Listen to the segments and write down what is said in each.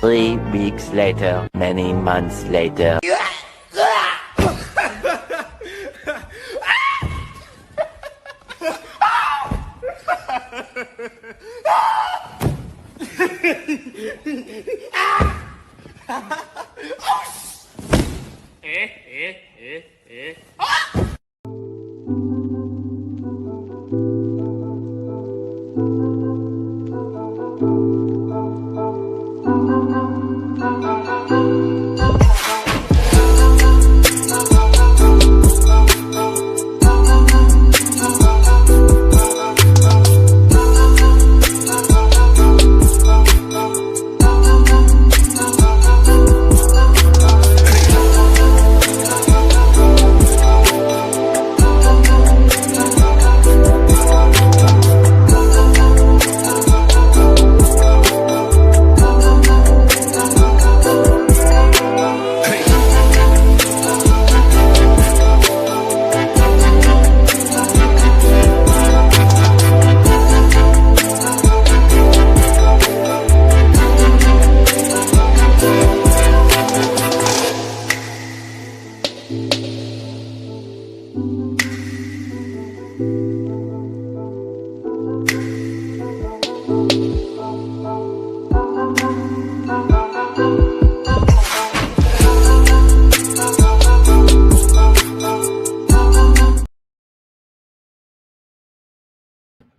3 weeks later, many months later.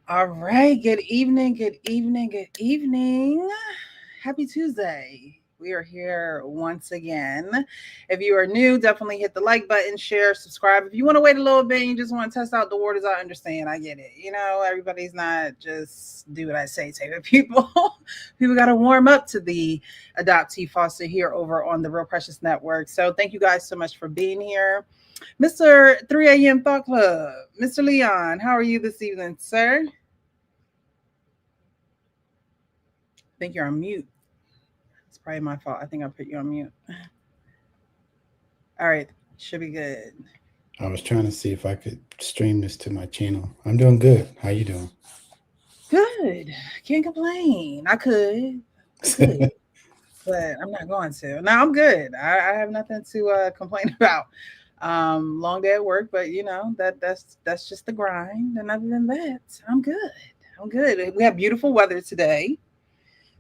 All right. Good evening. Good evening. Good evening. Happy Tuesday. We are here once again. If you are new, definitely hit the like button, share, subscribe. If you want to wait a little bit and you just want to test out the waters, I understand. I get it. You know, everybody's not just do what I say type of people. People got to warm up to the Adoptee Foster here over on the Real Precious Network. So thank you guys so much for being here. Mr. 3 a.m. Thought Club, Mr. Leon, how are you this evening, sir? I think you're on mute. It's probably my fault. I think I put you on mute. All right, should be good. I was trying to see if I could stream this to my channel. I'm doing good. How you doing? Good. Can't complain. I could, but I'm not going to. No, I'm good. I have nothing to complain about. Long day at work, but you know that's just the grind. And other than that, I'm good. I'm good. We have beautiful weather today.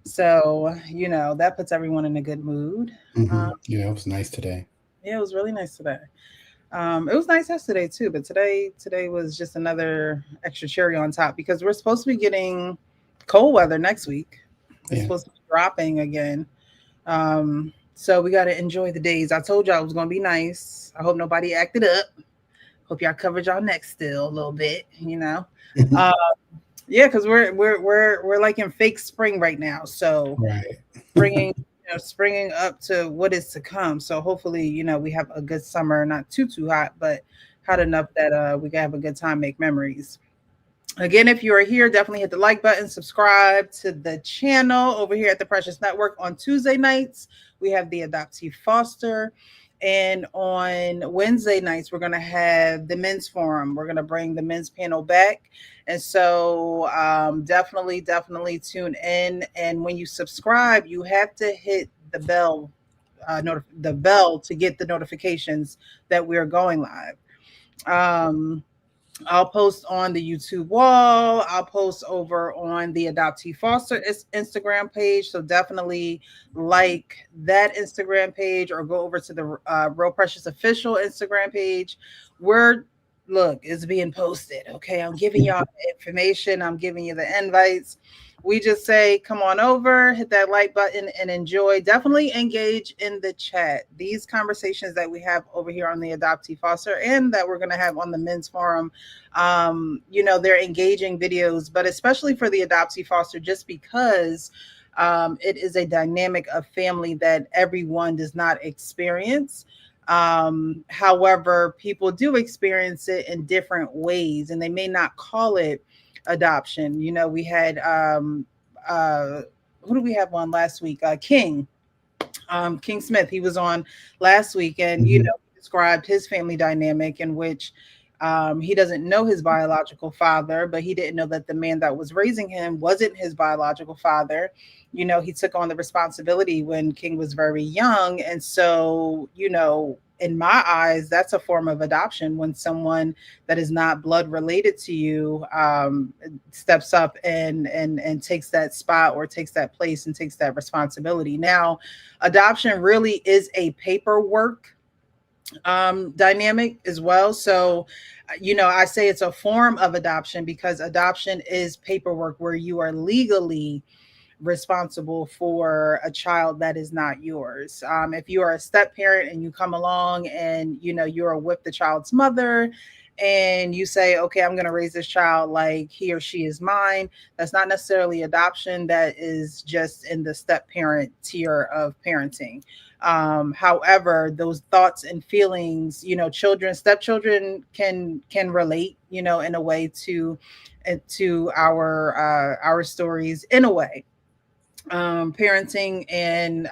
So, you know, that puts everyone in a good mood. Yeah, it was nice today. Yeah, it was really nice today. It was nice yesterday too, but today was just another extra cherry on top because we're supposed to be getting cold weather next week. It's supposed to be dropping again. So we got to enjoy the days. I told y'all it was going to be nice. I hope nobody acted up. Hope y'all covered y'all neck still a little bit, you know. Yeah, because we're like in fake spring right now. So springing, springing up to what is to come. So hopefully, you know, we have a good summer, not too hot, but hot enough that we can have a good time, make memories. Again, if you are here, definitely hit the like button, subscribe to the channel over here at the Precious Network. On Tuesday nights, we have the Adoptee Foster. And on Wednesday nights, we're going to have the men's forum. We're going to bring the men's panel back. And so definitely tune in. And when you subscribe, you have to hit the bell, to get the notifications that we are going live. I'll post on the YouTube wall. I'll post over on the Adoptee Foster Instagram page. So definitely like that Instagram page or go over to the Real Precious official Instagram page. Look, it's being posted. Okay. I'm giving y'all the information. I'm giving you the invites. We just say, come on over, hit that like button and enjoy. Definitely engage in the chat. These conversations that we have over here on the Adoptee Foster and that we're going to have on the men's forum, you know, they're engaging videos, but especially for the Adoptee Foster, just because it is a dynamic of family that everyone does not experience. However, people do experience it in different ways, and they may not call it adoption. You know, we had who do we have on last week? King Smith. He was on last week, and you know, he described his family dynamic in which He doesn't know his biological father, but he didn't know that the man that was raising him wasn't his biological father. He took on the responsibility when King was very young. And so, in my eyes, that's a form of adoption when someone that is not blood related to you steps up and takes that spot or takes that place and takes that responsibility. Now, adoption really is a paperwork dynamic as well. So, I say it's a form of adoption because adoption is paperwork where you are legally responsible for a child that is not yours. If you are a step parent and you come along and you're with the child's mother and you say, okay, I'm going to raise this child like he or she is mine, that's not necessarily adoption. That is just in the step parent tier of parenting. However, those thoughts and feelings, stepchildren can relate, in a way to our stories in a way. Parenting and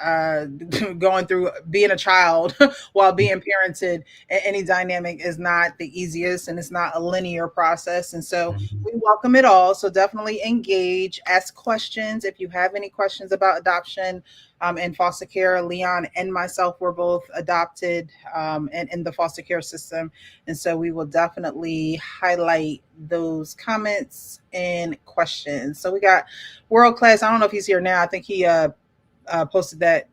going through being a child while being parented in any dynamic is not the easiest, and it's not a linear process. And so we welcome it all. So definitely engage, ask questions. If you have any questions about adoption and foster care, Leon and myself were both adopted and in the foster care system. And so we will definitely highlight those comments and questions. So we got World Class. I don't know if he's here now. I think he posted that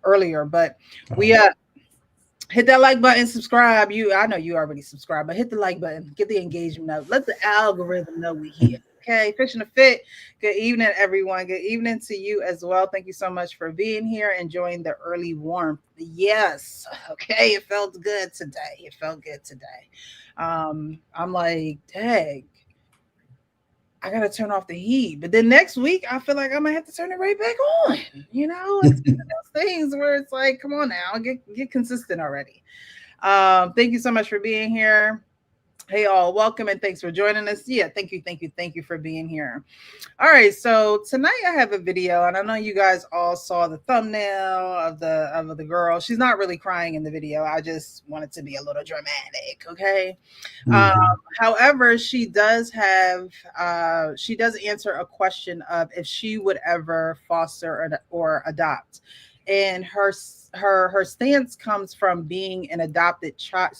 earlier, but we hit that like button, subscribe. I know you already subscribed, but hit the like button, get the engagement up. Let the algorithm know we here. Okay, Fishing the Fit. Good evening, everyone. Good evening to you as well. Thank you so much for being here, enjoying the early warmth. Yes. Okay, it felt good today. I'm like, dang, I gotta turn off the heat. But then next week, I feel like I'm gonna have to turn it right back on. It's one of those things where it's like, come on now, get consistent already. Thank you so much for being here. Hey all, welcome and thanks for joining us. Yeah, thank you for being here. All right, so tonight I have a video, and I know you guys all saw the thumbnail of the girl. She's not really crying in the video. I just want it to be a little dramatic, okay? However, she does answer a question of if she would ever foster or adopt, and her stance comes from being an adopted child,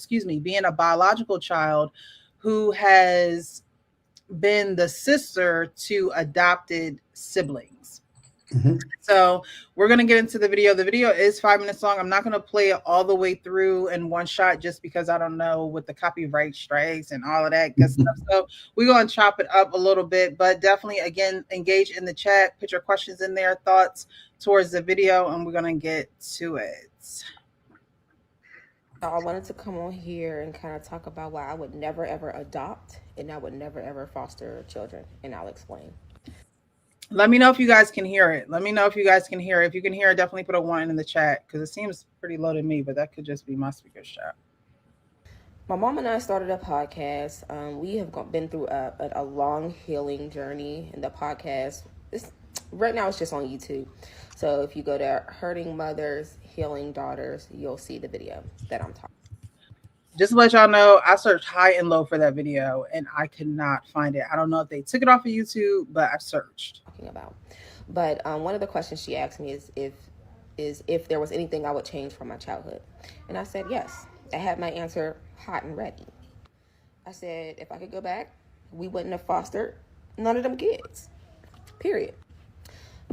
being a biological child who has been the sister to adopted siblings. So we're going to get into the video. The video is 5 minutes long. I'm not going to play it all the way through in one shot just because I don't know with the copyright strikes and all of that good stuff. So we're going to chop it up a little bit, but definitely, again, engage in the chat, put your questions in there, thoughts towards the video, and we're going to get to it. I wanted to come on here and kind of talk about why I would never ever adopt and I would never ever foster children, and I'll explain. Let me know if you guys can hear it. If you can hear it, definitely put a 1 in the chat because it seems pretty low to me, but that could just be my speaker shot. My mom and I started a podcast. We have been through a long healing journey, and the podcast right now it's just on YouTube. So if you go to Hurting Mothers, Healing Daughters, you'll see the video that I'm talking. Just to let y'all know, I searched high and low for that video and I could not find it. I don't know if they took it off of YouTube, but I searched. But one of the questions she asked me is if there was anything I would change from my childhood. And I said yes. I had my answer hot and ready. I said if I could go back, we wouldn't have fostered none of them kids. Period.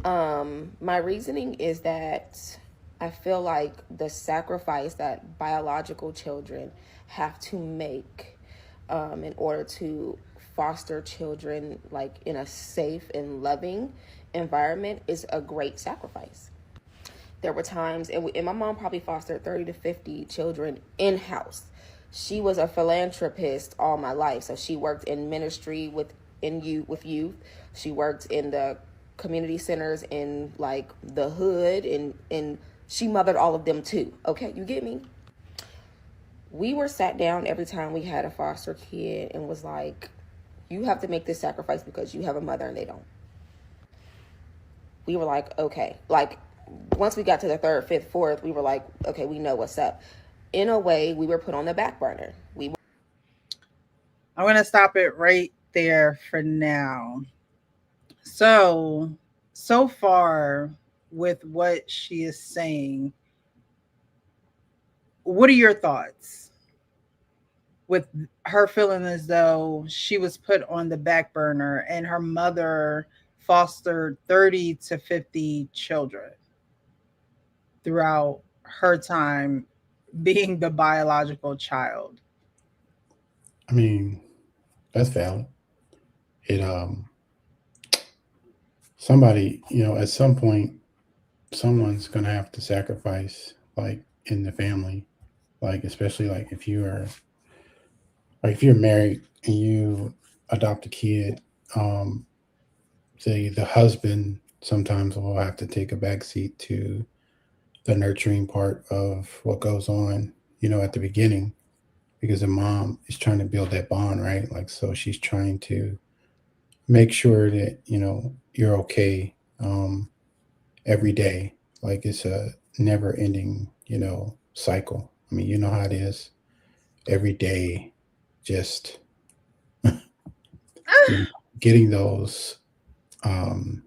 My reasoning is that I feel like the sacrifice that biological children have to make in order to foster children like in a safe and loving environment is a great sacrifice. There were times, and my mom probably fostered 30 to 50 children in-house. She was a philanthropist all my life. So she worked in ministry with youth. She worked in the community centers in like the hood, and she mothered all of them too. Okay, you get me? We were sat down every time we had a foster kid and was like, you have to make this sacrifice because you have a mother and they don't. We were like, okay. Like once we got to the third, fifth, fourth, we were like, okay, we know what's up. In a way, we were put on the back burner. I'm going to stop it right there for now. So far with what she is saying, what are your thoughts with her feeling as though she was put on the back burner and her mother fostered 30 to 50 children throughout her time being the biological child? I mean, that's valid. It somebody, at some point, someone's gonna have to sacrifice, like in the family, like especially like if you're married and you adopt a kid, um, the husband sometimes will have to take a back seat to the nurturing part of what goes on, at the beginning, because the mom is trying to build that bond, right? Like, so she's trying to make sure that, you're okay, every day. Like, it's a never ending, cycle. I mean, you know how it is every day, just, you know, getting those, um,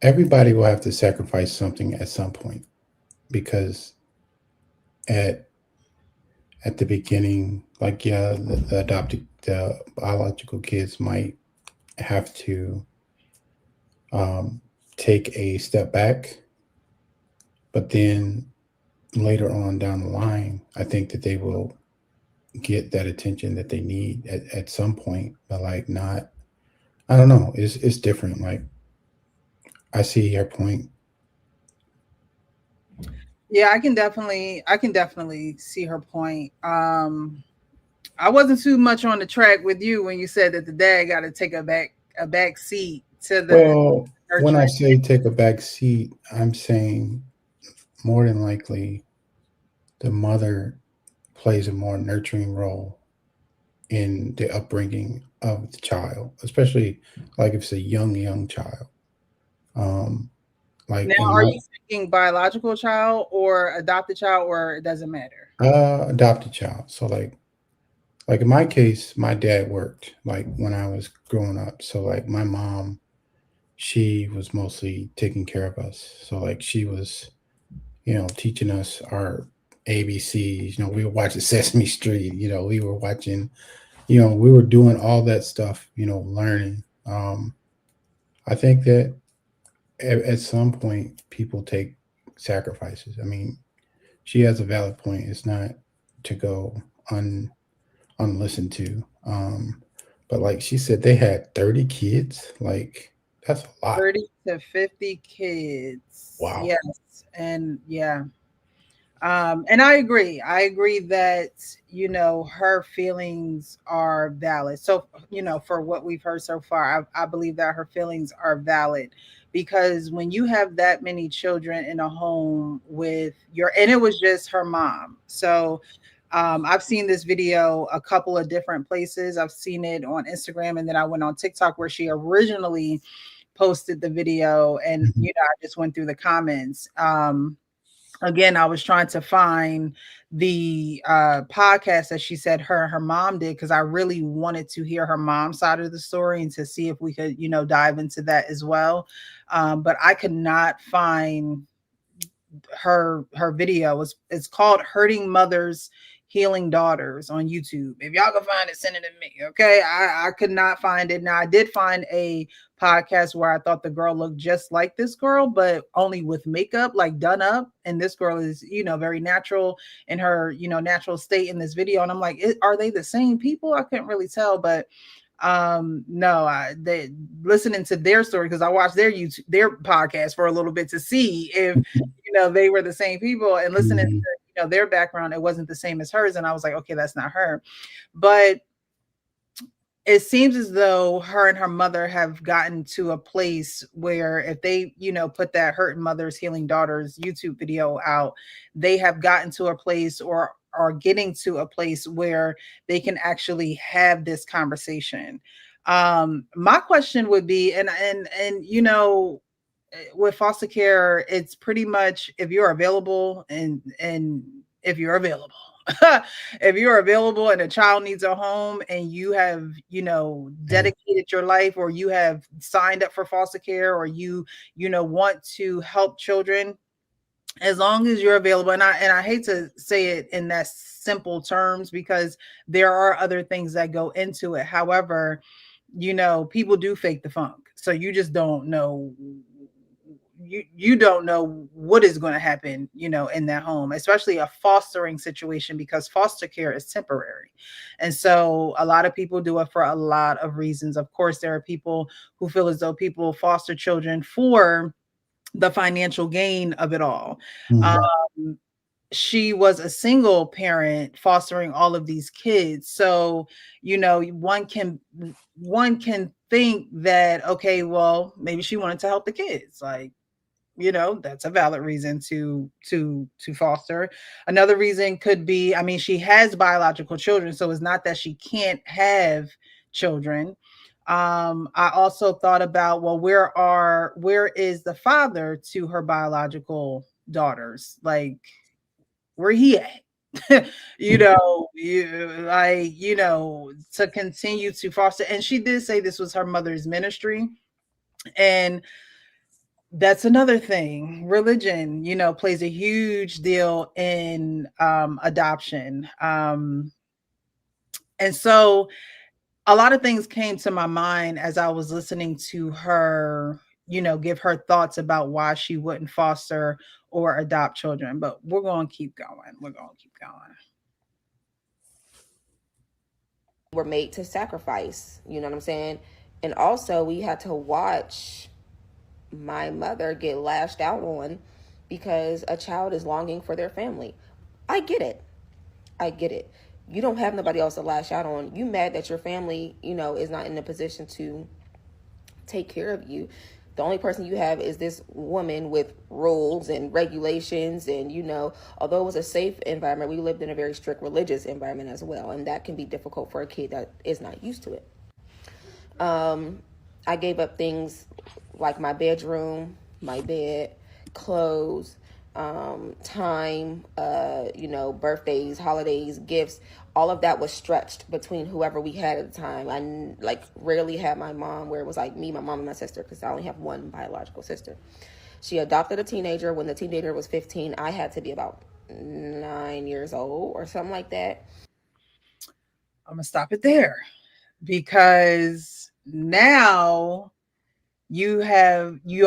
everybody will have to sacrifice something at some point, because at at the beginning, like, yeah, the biological kids might have to, um, take a step back, but then later on down the line, I think that they will get that attention that they need at some point, but like not, I don't know, it's different. Like, I see your point. Yeah, I can definitely see her point. I wasn't too much on the track with you when you said that the dad got to take a back seat to the Well, when I nurturing. say take a back seat, I'm saying more than likely the mother plays a more nurturing role in the upbringing of the child, especially like if it's a young child. Um, like Now, in are my you thinking biological child or adopted child, or it doesn't matter? adopted child. So like in my case, my dad worked like when I was growing up. So like my mom, she was mostly taking care of us. So like she was, teaching us our ABCs. We were watching Sesame Street. We were watching. We were doing all that stuff. Learning. I think that at some point people take sacrifices. I mean, she has a valid point. It's not to go un unlistened to. Um, but like she said, they had 30 kids. Like, that's a lot. 30 to 50 kids. Wow. Yes. And yeah. And I agree. I agree that, her feelings are valid. So, for what we've heard so far, I believe that her feelings are valid because when you have that many children in a home with and it was just her mom. So, I've seen this video a couple of different places. I've seen it on Instagram and then I went on TikTok where she originally posted the video and, Mhm. I just went through the comments. Again, I was trying to find the podcast that she said her mom did because I really wanted to hear her mom's side of the story and to see if we could, dive into that as well. But I could not find her video. It's called Hurting Mothers Healing Daughters on YouTube. If y'all can find it, send it to me. Okay. I could not find it. Now I did find a podcast where I thought the girl looked just like this girl, but only with makeup, like done up. And this girl is, very natural in her, natural state in this video. And I'm like, are they the same people? I couldn't really tell, but no, they listening to their story because I watched their podcast for a little bit to see if they were the same people and listening to Mhm. their background, it wasn't the same as hers, and I was like, okay, that's not her. But it seems as though her and her mother have gotten to a place where if they, put that Hurting Mothers Healing Daughters YouTube video out, they have gotten to a place or are getting to a place where they can actually have this conversation. My question would be, and with foster care, it's pretty much if you're available and if you're available. If you're available and a child needs a home and you have, Yeah. dedicated your life, or you have signed up for foster care, or you want to help children, as long as you're available. And I hate to say it in that simple terms, because there are other things that go into it. However, people do fake the funk. So you just don't know, you don't know what is going to happen, in that home, especially a fostering situation, because foster care is temporary. And so a lot of people do it for a lot of reasons. Of course, there are people who feel as though people foster children for the financial gain of it all. Mhm. Um, she was a single parent fostering all of these kids. So, one can think that, okay, well, maybe she wanted to help the kids. Like, that's a valid reason to foster. Another reason could be, I mean, she has biological children, so it's not that she can't have children. I also thought about, well, where is the father to her biological daughters? Like, where he at? To continue to foster. And she did say this was her mother's ministry. And that's another thing. Religion, plays a huge deal in adoption. And so a lot of things came to my mind as I was listening to her, give her thoughts about why she wouldn't foster or adopt children. But we're going to keep going. We're going to keep going. Were made to sacrifice, you know what I'm saying? And also, we had to watch my mother get lashed out on because a child is longing for their family. I get it. I get it. You don't have nobody else to lash out on. You mad that your family, is not in a position to take care of you. The only person you have is this woman with rules and regulations. And, although it was a safe environment, we lived in a very strict religious environment as well. And that can be difficult for a kid that is not used to it. I gave up things like my bedroom, my bed, clothes, time, birthdays, holidays, gifts. All of that was stretched between whoever we had at the time. I rarely had my mom, where it was like me, my mom, and my sister, because I only have one biological sister. She adopted a teenager. When the teenager was 15, I had to be about 9 years old or something like that. I'm going to stop it there, because now you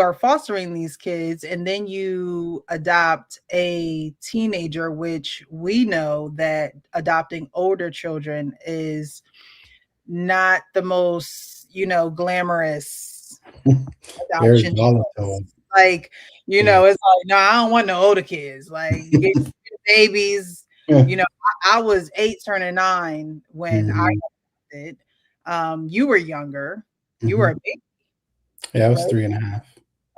are fostering these kids, and then you adopt a teenager, which we know that adopting older children is not the most, glamorous Very adoption volatile. choice. Like, Yeah. it's like, no, I don't want no older kids. Like, get babies. Yeah. I was 8 turning 9 when I Mhm. adopted. You were younger. You were a Mhm. baby, Yeah, I was right? 3.5.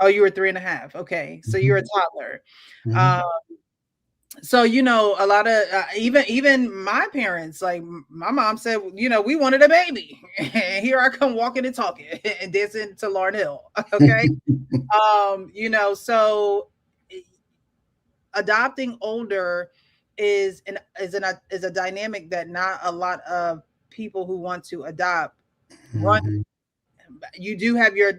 Oh, you were 3.5. Okay, so you're a Mhm. toddler. Mhm. Um, so a lot of even my parents, like my mom said, we wanted a baby, and here I come walking and talking and dancing to Lauryn Hill. Okay, so adopting older is a dynamic that not a lot of people who want to adopt run. Mhm. You do have your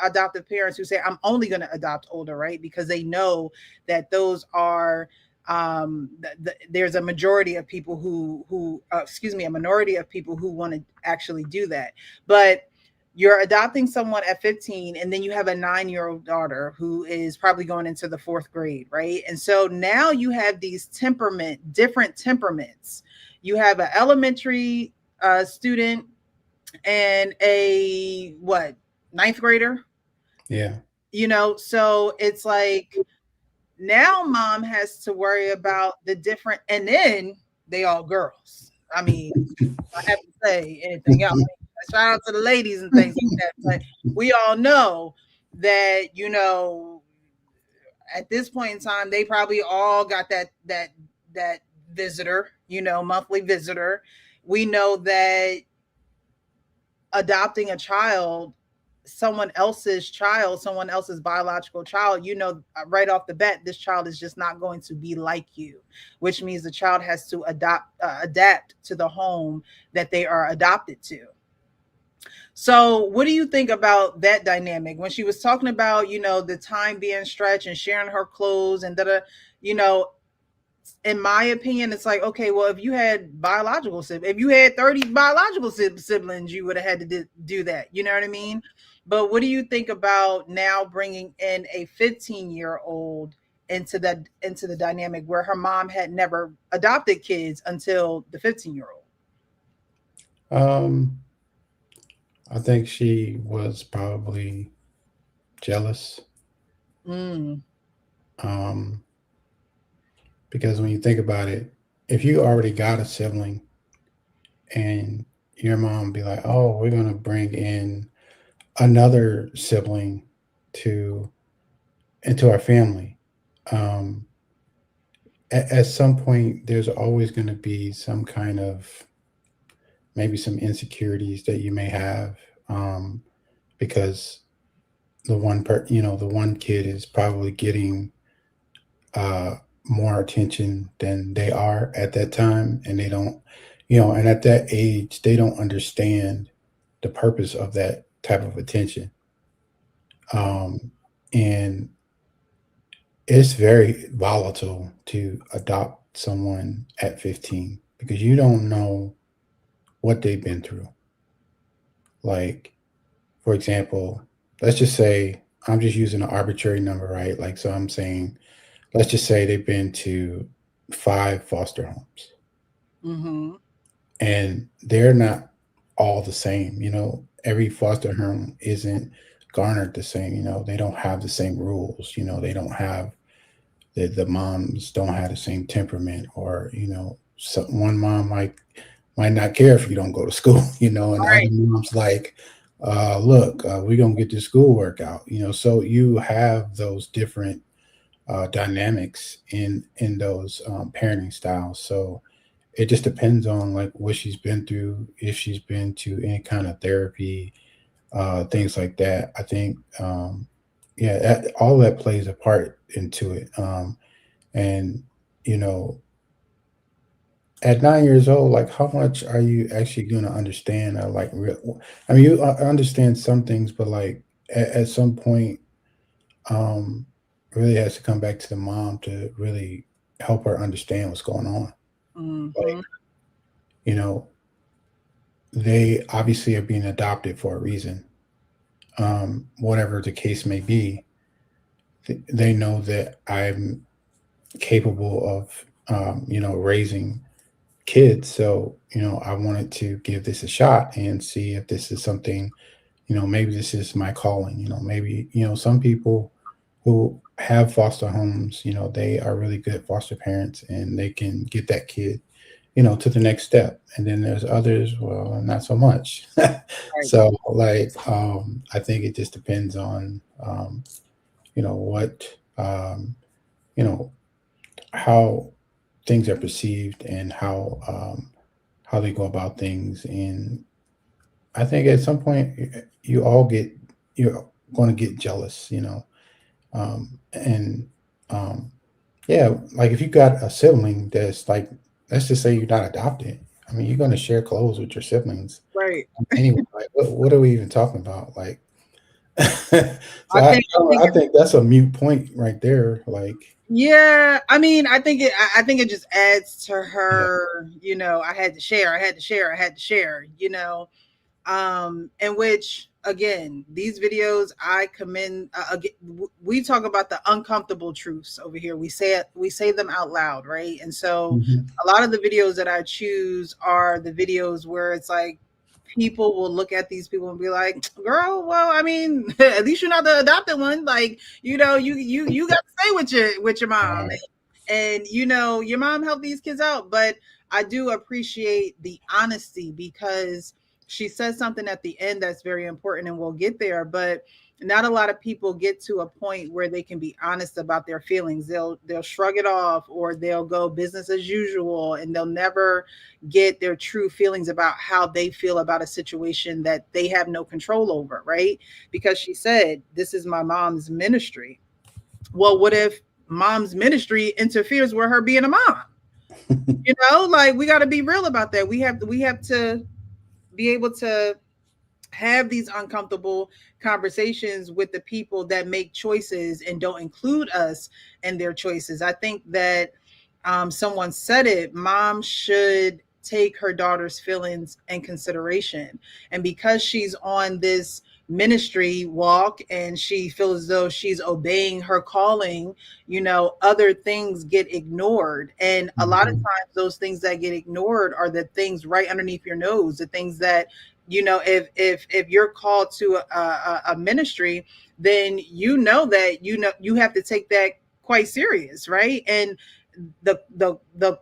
adoptive parents who say, I'm only going to adopt older, right? Because they know that those are there's a majority of people a minority of people who want to actually do that. But you're adopting someone at 15, and then you have a 9-year-old daughter who is probably going into the 4th grade, right? And so now you have these different temperaments. You have an elementary student and a what, ninth grader. Yeah. So it's like, now mom has to worry about the different, and then they all girls. I mean, I have to say anything else. Shout out to the ladies and things like that. But we all know that, at this point in time, they probably all got that visitor, monthly visitor. We know that adopting a child someone else's child, someone else's biological child, right off the bat, this child is just not going to be like you, which means the child has to adapt to the home that they are adopted to. So, what do you think about that dynamic when she was talking about, the time being stretched and sharing her clothes and that, you know, in my opinion, it's like, okay, well, if you had if you had 30 biological siblings, you would have had to do that. You know what I mean? But what do you think about now bringing in a 15-year-old into the dynamic where her mom had never adopted kids until the 15-year-old? Um, I think she was probably jealous. Mm, Um, because when you think about it, if you already got a sibling and your mom be like, "Oh, we're gonna bring in another sibling to into our family," um, at some point, there's always going to be some kind of maybe some insecurities that you may have, um, because the one kid is probably getting uh, more attention than they are at that time, and they don't, and at that age, they don't understand the purpose of that type of attention. Um, and it's very volatile to adopt someone at 15 because you don't know what they've been through. Like, for example, let's just say I'm just using an arbitrary number, right? Like, so I'm saying, let's just say they've been to 5 foster homes mm-hmm. and they're not all the same. Every foster home isn't garnered the same. They don't have the same rules. They don't have the moms don't have the same temperament, or one mom might not care if you don't go to school, and the other Right. mom's like, look, we're gonna get this schoolwork out, so you have those different dynamics in those parenting styles. So it just depends on like what she's been through, if she's been to any kind of therapy, things like that. I think yeah, all that plays a part into it. And you know at 9 years old, like how much are you actually going to understand, or like real, I mean, you understand some things, but like at some point, um really has to come back to the mom to really help her understand what's going on. Like, Mm-hmm. you know they obviously are being adopted for a reason. Whatever the case may be, they know that I'm capable of raising kids. So, I wanted to give this a shot and see if this is something, maybe this is my calling. Maybe, some people who have foster homes, they are really good foster parents and they can get that kid, to the next step. And then there's others, well, not so much. Right. So, like, I think it just depends on, what, um, you know, how things are perceived and how they go about things. And I think at some point you're going to get jealous, and um, yeah, like if you got a sibling that's like, let's just say you're not adopted. I mean, you're going to share clothes with your siblings Right. anyway. Like, what are we even talking about? Like, so I I, think I think I think that's a mute point right there. Like, Yeah, I mean, I think it just adds to yeah, her, I had to share, I had to share, I had to share, in which again, these videos I commend, we talk about the uncomfortable truths over here. We say them out loud, right? And so hmm, a lot of the videos that I choose are the videos where it's like people will look at these people and be like, girl, well, I mean, at least you're not the adopted one. Like, you got to stay with your mom, and your mom helped these kids out. But I do appreciate the honesty because she says something at the end that's very important, and we'll get there, but not a lot of people get to a point where they can be honest about their feelings. They'll shrug it off, or they'll go business as usual, and they'll never get their true feelings about how they feel about a situation that they have no control over, right? Because she said, this is my mom's ministry. Well, what if mom's ministry interferes with her being a mom? Like, we got to be real about that. We have to be able to have these uncomfortable conversations with the people that make choices and don't include us in their choices. I think that someone said it, mom should take her daughter's feelings in consideration. And because she's on this ministry walk and she feels as though she's obeying her calling, other things get ignored. And a lot of Mhm. times those things that get ignored are the things right underneath your nose, the things that, if you're called to a ministry, then that you have to take that quite serious, right? And the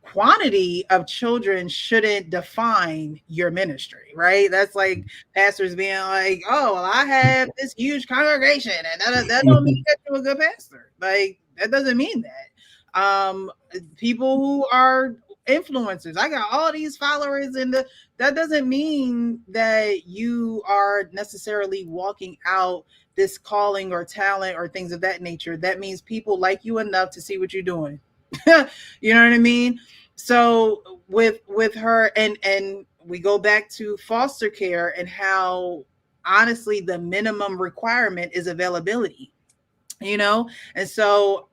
quantity of children shouldn't define your ministry, right? That's like pastors being like, oh, well, I have this huge congregation, and that don't mean that you're a good pastor. Like, that doesn't mean that. People who are influencers, I got all these followers, and that doesn't mean that you are necessarily walking out this calling or talent or things of that nature. That means people like you enough to see what you're doing. You know what I mean? So with her, and we go back to foster care and how honestly the minimum requirement is availability, and so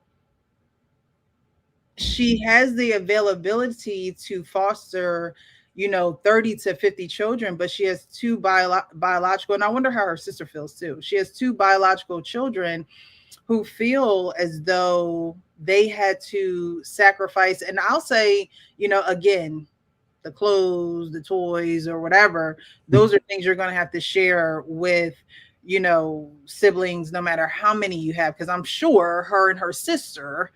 she has the availability to foster 30 to 50 children, but she has two biological, and I wonder how her sister feels too. She has two biological children who feel as though they had to sacrifice. And I'll say, again, the clothes, the toys, or whatever, those are things you're going to have to share with, siblings, no matter how many you have. Because I'm sure her and her sister,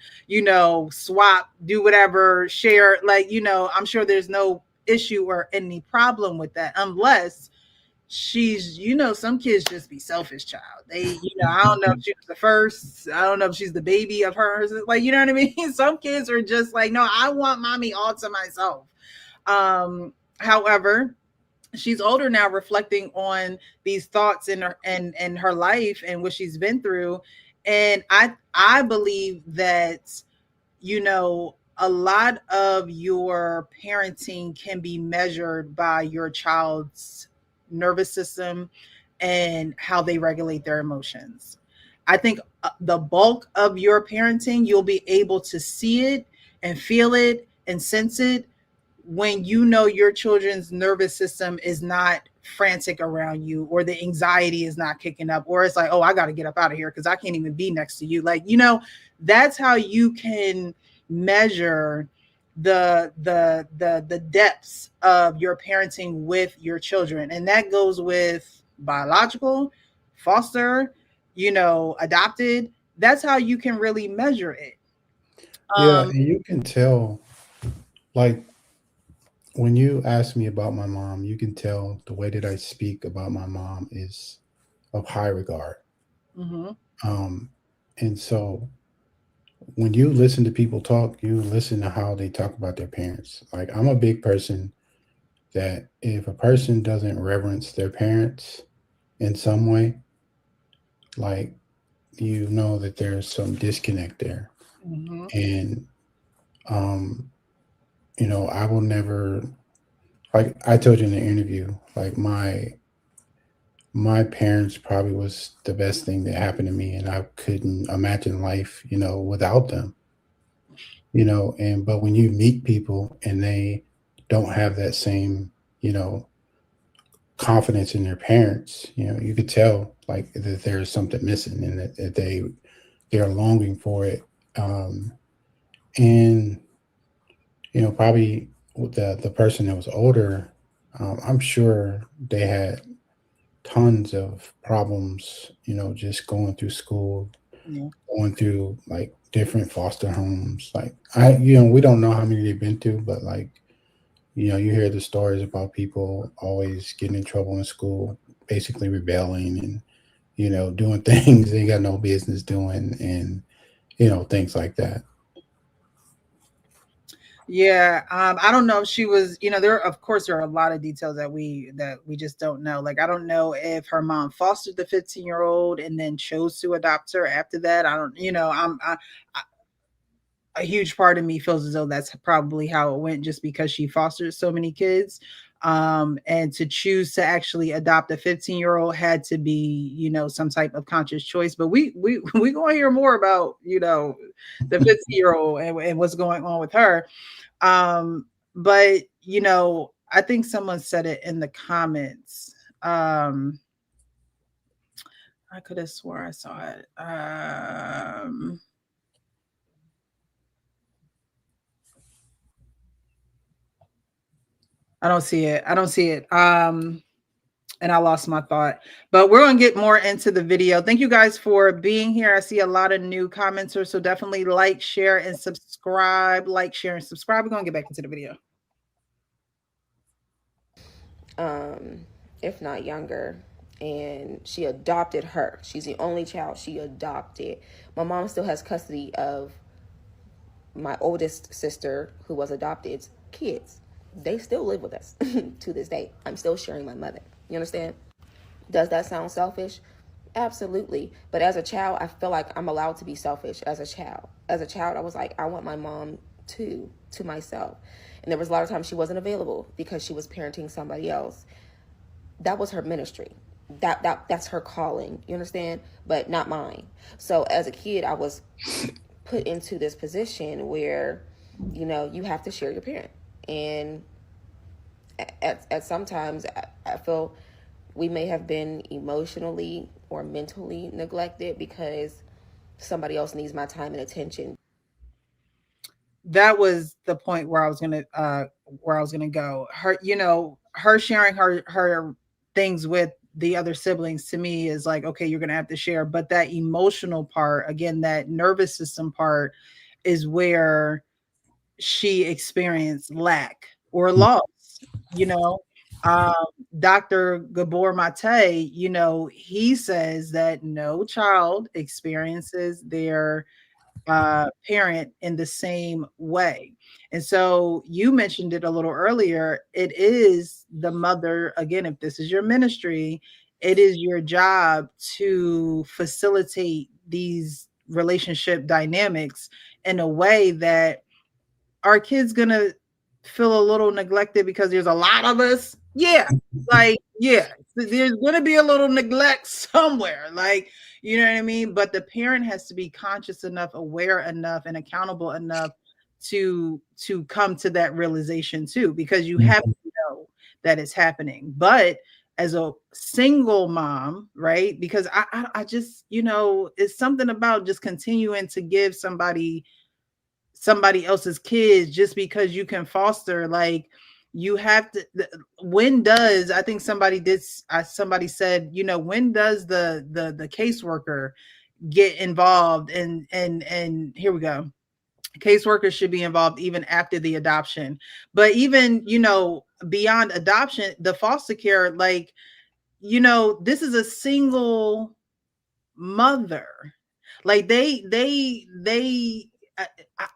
swap, do whatever, share, like, I'm sure there's no issue or any problem with that, unless she's, some kids just be selfish, child. They, I don't know if she was the first, I don't know if she's the baby of hers, like, you know what I mean? Some kids are just like, no, I want mommy all to myself. However, she's older now, reflecting on these thoughts in her life and what she's been through. And I believe that, a lot of your parenting can be measured by your child's nervous system and how they regulate their emotions. I think the bulk of your parenting, you'll be able to see it and feel it and sense it when your children's nervous system is not frantic around you, or the anxiety is not kicking up, or it's like, oh, I got to get up out of here because I can't even be next to you. Like, that's how you can measure the depths of your parenting with your children. And that goes with biological, foster, adopted. That's how you can really measure it. Yeah, and you can tell, like, when you ask me about my mom, you can tell the way that I speak about my mom is of high regard. Mhm. Um, and so when you listen to people talk, you listen to how they talk about their parents. Like, I'm a big person that if a person doesn't reverence their parents in some way, like, you know that there's some disconnect there. Mhm. And um, I will never, like I told you in the interview, like my parents probably was the best thing that happened to me, and I couldn't imagine life, without them. And but when you meet people and they don't have that same, you know, confidence in their parents, you could tell like that there's something missing, and that they're longing for it. And probably with the person that was older, I'm sure they had tons of problems, just going through school, Yeah. going through like different foster homes. Like we don't know how many they've been through, but like, You hear the stories about people always getting in trouble in school, basically rebelling and, doing things they got no business doing, and, things like that. Yeah, I don't know if she was, there of course there are a lot of details that we just don't know. Like I don't know if her mom fostered the 15-year-old and then chose to adopt her after that. I don't, a huge part of me feels as though that's probably how it went, just because she fostered so many kids. And to choose to actually adopt a 15-year-old had to be, some type of conscious choice. But we gonna hear more about, the 15-year-old and what's going on with her. But I think someone said it in the comments. I could have swore I saw it. I don't see it. I don't see it. And I lost my thought. But we're going to get more into the video. Thank you guys for being here. I see a lot of new commenters, so definitely like, share, and subscribe. Like, share, and subscribe. We're going to get back into the video. If not younger, and she adopted her. She's the only child she adopted. My mom still has custody of my oldest sister, who was adopted's kids. They still live with us to this day. I'm still sharing my mother. You understand? Does that sound selfish? Absolutely. But as a child, I feel like I'm allowed to be selfish as a child. As a child, I was like, I want my mom to myself. And there was a lot of times she wasn't available because she was parenting somebody else. That was her ministry. That's her calling. You understand? But not mine. So as a kid, I was put into this position where, you have to share your parent. And at sometimes I feel we may have been emotionally or mentally neglected because somebody else needs my time and attention. That was the point where I was gonna go. Her sharing her things with the other siblings, to me, is like, okay, you're gonna have to share. But that emotional part, again, that nervous system part, is where she experienced lack or loss. You know, um, Dr. Gabor Mate, he says that no child experiences their parent in the same way. And so you mentioned it a little earlier. It is the mother, again, if this is your ministry, it is your job to facilitate these relationship dynamics in a way that our kids gonna feel a little neglected because there's a lot of us. Yeah, like yeah, there's gonna be a little neglect somewhere. Like, you know what I mean? But the parent has to be conscious enough, aware enough, and accountable enough to come to that realization too, because you have to know that it's happening. But as a single mom, right? Because I just, it's something about just continuing to give somebody else's kids just because you can foster. Like, you have to, when does, I think somebody said, when does the caseworker get involved? And here we go. Caseworkers should be involved even after the adoption. But even, beyond adoption, the foster care, like, this is a single mother. Like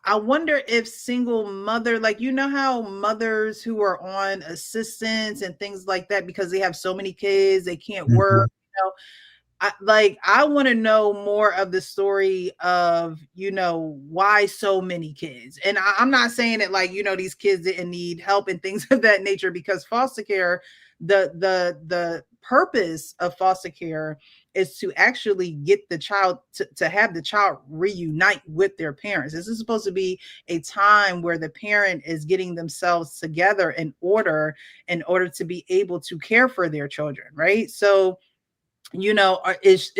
I wonder if single mother, like, how mothers who are on assistance and things like that, because they have so many kids, they can't work, I want to know more of the story of, why so many kids. And I'm not saying that, like, these kids didn't need help and things of that nature, because foster care, the purpose of foster care is to actually get the child to have the child reunite with their parents. This is supposed to be a time where the parent is getting themselves together in order to be able to care for their children, right? So, is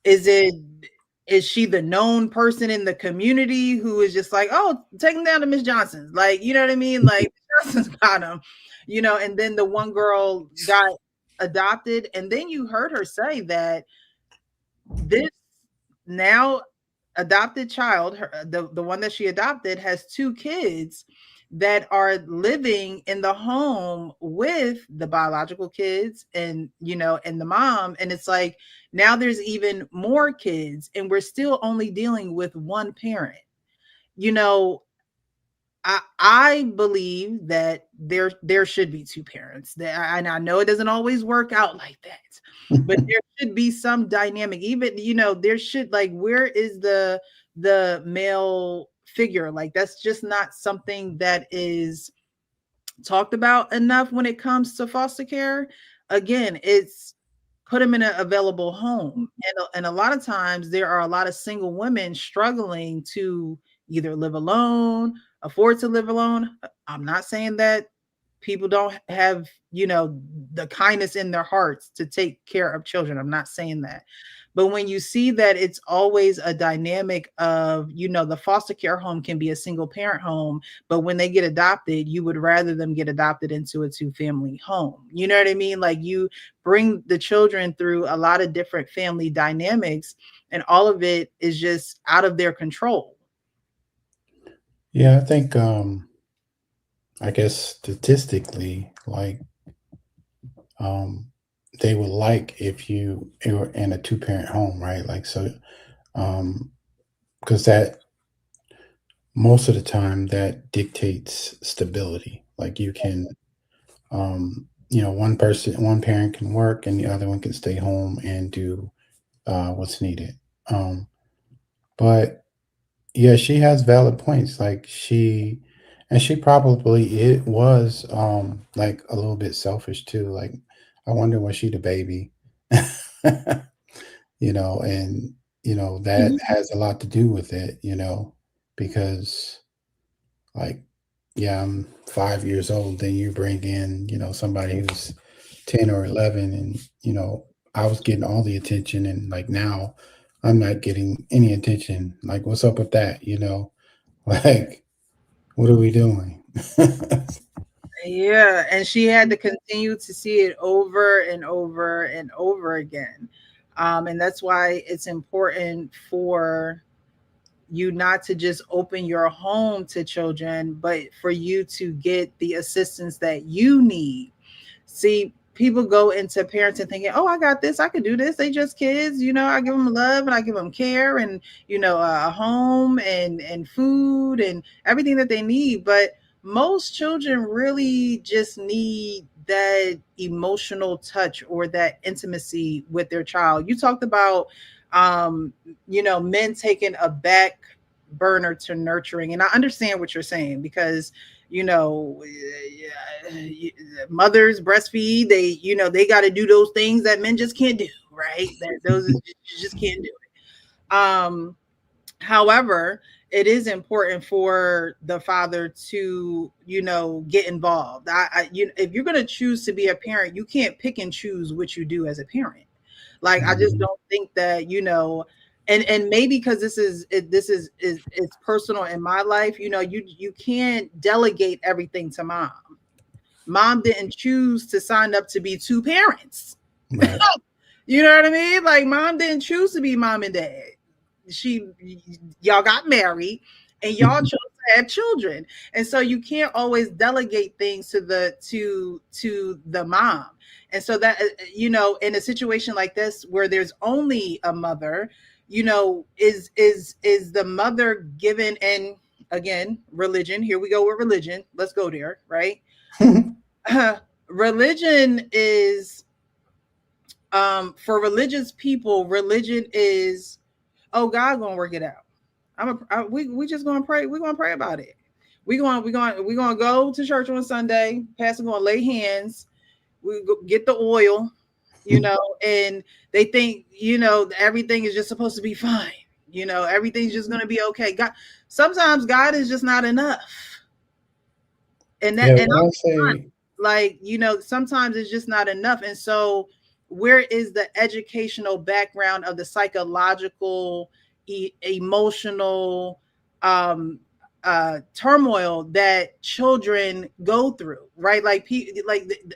it, is she the known person in the community who is just like, oh, take him down to Miss Johnson's, like, you know what I mean, like, Johnson's got him, and then the one girl got adopted, and then you heard her say that this now adopted child, the one that she adopted, has two kids that are living in the home with the biological kids and, and the mom. And it's like, now there's even more kids and we're still only dealing with one parent. You know, I believe that there should be two parents. And I know it doesn't always work out like that, but there should be some dynamic. Even there should, like, where is the male figure? Like, that's just not something that is talked about enough when it comes to foster care. Again, it's put them in an available home. And a lot of times there are a lot of single women struggling to either live alone, afford to live alone. I'm not saying that people don't have, the kindness in their hearts to take care of children. I'm not saying that. But when you see that it's always a dynamic of, the foster care home can be a single parent home, but when they get adopted, you would rather them get adopted into a two family home. You know what I mean? Like, you bring the children through a lot of different family dynamics, and all of it is just out of their control. Yeah, I think I guess statistically, like they would like if you were in a two parent home, right? Like, so because that most of the time that dictates stability. Like, you can one parent can work and the other one can stay home and do what's needed. Um but yeah, she has valid points. Like, she probably it was like a little bit selfish too. Like, I wonder, was she the baby? And that Mhm. has a lot to do with it, because, like, yeah, I'm 5 years old, then you bring in, somebody who's 10 or 11, and I was getting all the attention, and like now I'm not getting any attention. Like, what's up with that? Like, what are we doing? Yeah, and she had to continue to see it over and over and over again. And that's why it's important for you not to just open your home to children, but for you to get the assistance that you need. See, people go into parenting thinking, "Oh, I got this. I can do this. They just kids. I give them love and I give them care and a home and food and everything that they need." But most children really just need that emotional touch or that intimacy with their child. You talked about, men taking a back burner to nurturing, and I understand what you're saying because mothers breastfeed, they got to do those things that men just can't do, right? Those you just can't do it. However, it is important for the father to get involved. If you're going to choose to be a parent, you can't pick and choose what you do as a parent. Like, I just Mhm. don't think that and maybe because this is it's personal in my life. You can't delegate everything to mom. Mom didn't choose to sign up to be two parents. Right. You know what I mean? Like, mom didn't choose to be mom and dad. She Y'all got married and y'all chose to have children. And so you can't always delegate things to the mom. And so that in a situation like this where there's only a mother, is the mother given, and again, religion, here we go with religion. Let's go there, right? Religion is, for religious people, religion is, oh, God gonna work it out. We just gonna pray. We're gonna pray about it. We gonna go to church on Sunday. Pastor gonna lay hands. We go get the oil, and they think everything is just supposed to be fine. Everything's just gonna be okay. God, sometimes God is just not enough, and Yeah, that and what I say. like sometimes it's just not enough. And so where is the educational background of the psychological, emotional, um turmoil that children go through, right? Like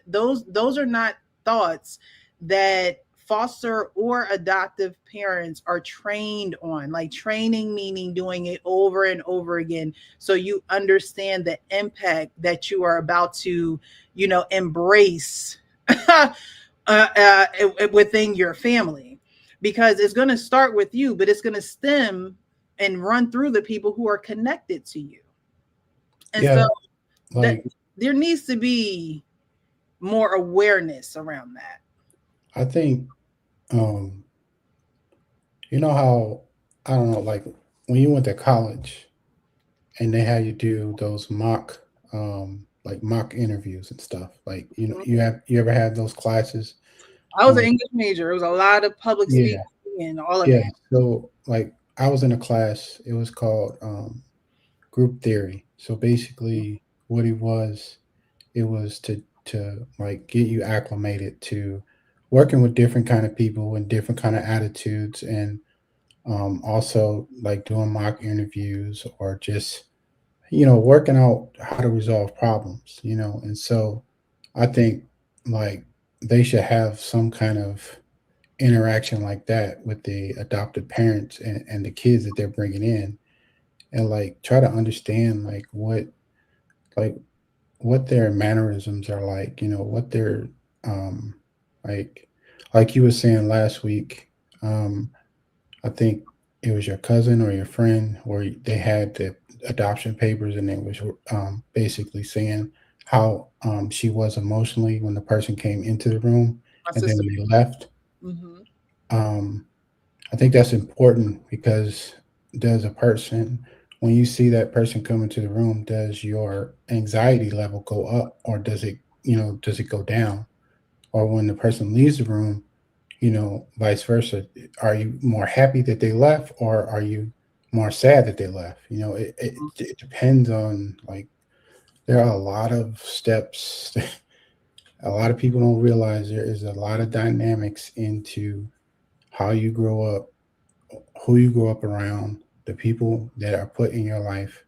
those are not thoughts that foster or adoptive parents are trained on, like training meaning doing it over and over again, so you understand the impact that you are about to, embrace within your family, because it's going to start with you, but it's going to stem and run through the people who are connected to you. And Yeah, so that like there needs to be more awareness around that. I think um you know how, I don't know, like when you went to college and they had you do those mock interviews and stuff. Like, you ever had those classes? I was an Um, English major. It was a lot of public speaking yeah, and all of yeah. that. So like I was in a class, it was called group theory. So basically what it was to like get you acclimated to working with different kind of people and different kind of attitudes, and also like doing mock interviews, or just working out how to resolve problems. And so I think like they should have some kind of interaction like that with the adopted parents and the kids that they're bringing in, and like try to understand like what their mannerisms are like, what their um like like you were saying last week. I think it was your cousin or your friend where they had the adoption papers, and they was basically saying how she was emotionally when the person came into the room, My and then sister. when they left. Hmm. um, I think that's important because does a person, when you see that person come into the room, does your anxiety level go up, or does it go down? Or when the person leaves the room, vice versa, are you more happy that they left, or are you more sad that they left? It depends on, like, there are a lot of steps. A lot of people don't realize there is a lot of dynamics into how you grow up, who you grow up around, the people that are put in your life,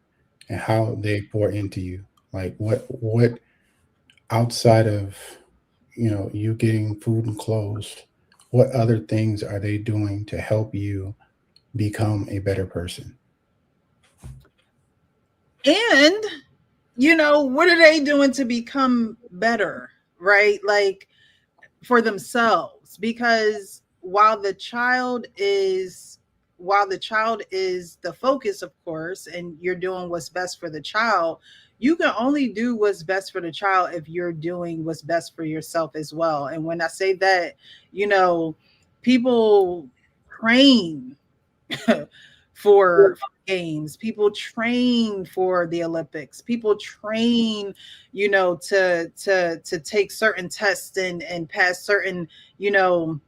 and how they pour into you. Like what outside of you getting food and clothes, what other things are they doing to help you become a better person? And what are they doing to become better, right? Like for themselves, because while the child is the focus, of course, and you're doing what's best for the child, you can only do what's best for the child if you're doing what's best for yourself as well. And when I say that, you know people train for games, people train for the Olympics, people train, to take certain tests and pass certain, you know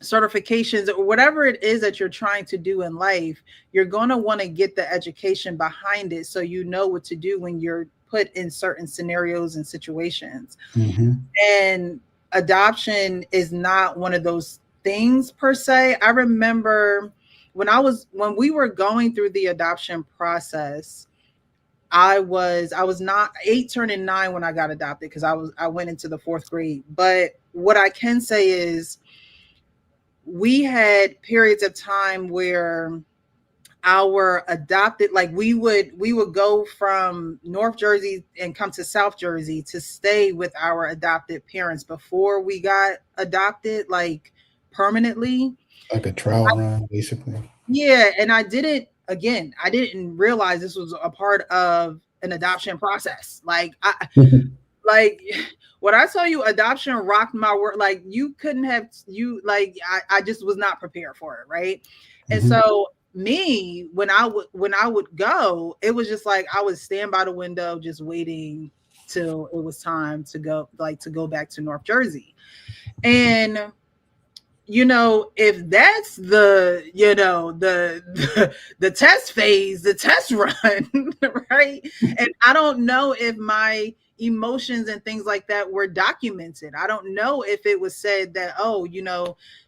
certifications, or whatever it is that you're trying to do in life. You're going to want to get the education behind it, so you know what to do when you're put in certain scenarios and situations. Hmm. And adoption is not one of those things per se. I remember when we were going through the adoption process, I was not 8 turning 9 when I got adopted, because I went into the 4th grade. But what I can say is we had periods of time where our adopted, like we would go from North Jersey and come to South Jersey to stay with our adopted parents before we got adopted, like permanently. Like a trial run, basically. Yeah, and I didn't realize this was a part of an adoption process. Like when I tell you adoption rocked my world, like you couldn't have you like I just was not prepared for it, right? And Hmm. so me, when I would go, it was just like I would stand by the window just waiting till it was time to go, like to go back to North Jersey. And if that's the test phase, the test run, right? And I don't know if my emotions and things like that were documented. I don't know if it was said that, oh,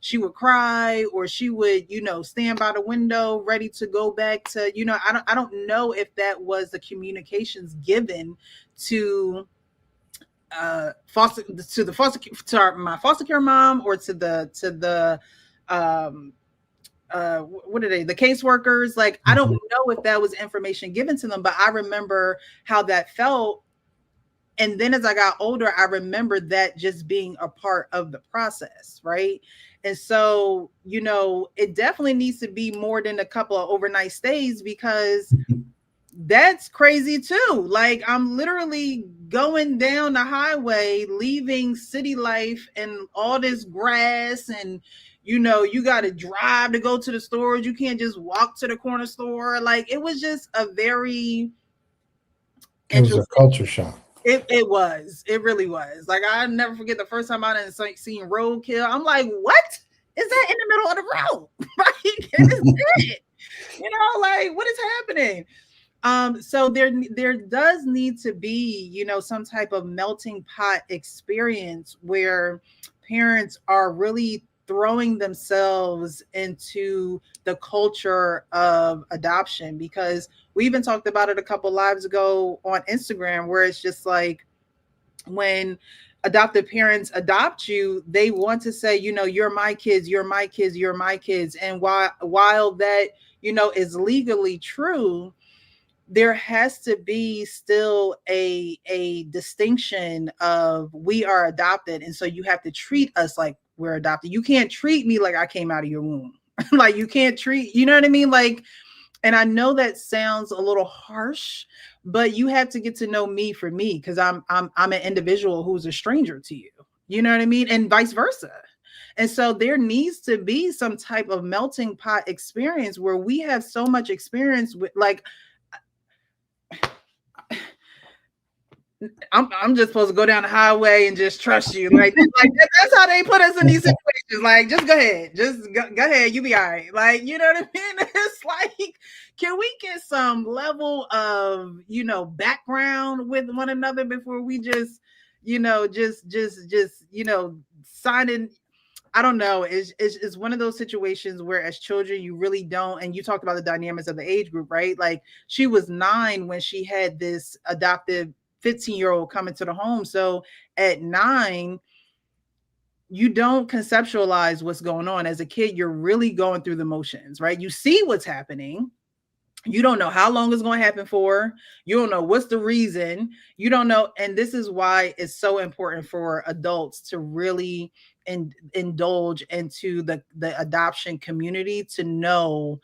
she would cry, or she would, stand by the window ready to go back to, I don't know if that was the communications given to my foster care mom, or to the what are they, the caseworkers. Like, I don't know if that was information given to them, but I remember how that felt. And then as I got older, I remember that just being a part of the process, right? And so, it definitely needs to be more than a couple of overnight stays, because that's crazy too. Like, I'm literally going down the highway, leaving city life and all this grass, and you got to drive to go to the stores. You can't just walk to the corner store. Like, it was just a very It was a culture shock. It was. It really was. Like, I never forget the first time I didn't seen roadkill. I'm like, what is that in the middle of the road? Like, it. Like, what is happening? So there does need to be, some type of melting pot experience where parents are really throwing themselves into the culture of adoption, because we even talked about it a couple lives ago on Instagram, where it's just like, when adoptive parents adopt you, they want to say, you're my kids, you're my kids, you're my kids. And while that, is legally true, there has to be still a distinction of, we are adopted, and so you have to treat us like we're adopted. You can't treat me like I came out of your womb. Like, you can't treat, you know what I mean? Like, and I know that sounds a little harsh, but you have to get to know me for me, because I'm an individual who's a stranger to you. You know what I mean? And vice versa. And so there needs to be some type of melting pot experience where we have so much experience with, like, I'm just supposed to go down the highway and just trust you. Like that's how they put us in these situations. Like, just go ahead. Just go ahead. You be all right. Like, you know what I mean? It's like, can we get some level of, background with one another before we just, signing? I don't know. It's one of those situations where, as children, you really don't. And you talked about the dynamics of the age group, right? Like, she was 9 when she had this adoptive 15-year-old come into the home. So at 9, you don't conceptualize what's going on. As a kid, you're really going through the motions, right? You see what's happening. You don't know how long it's going to happen for. You don't know what's the reason. You don't know. And this is why it's so important for adults to really indulge into the adoption community, to know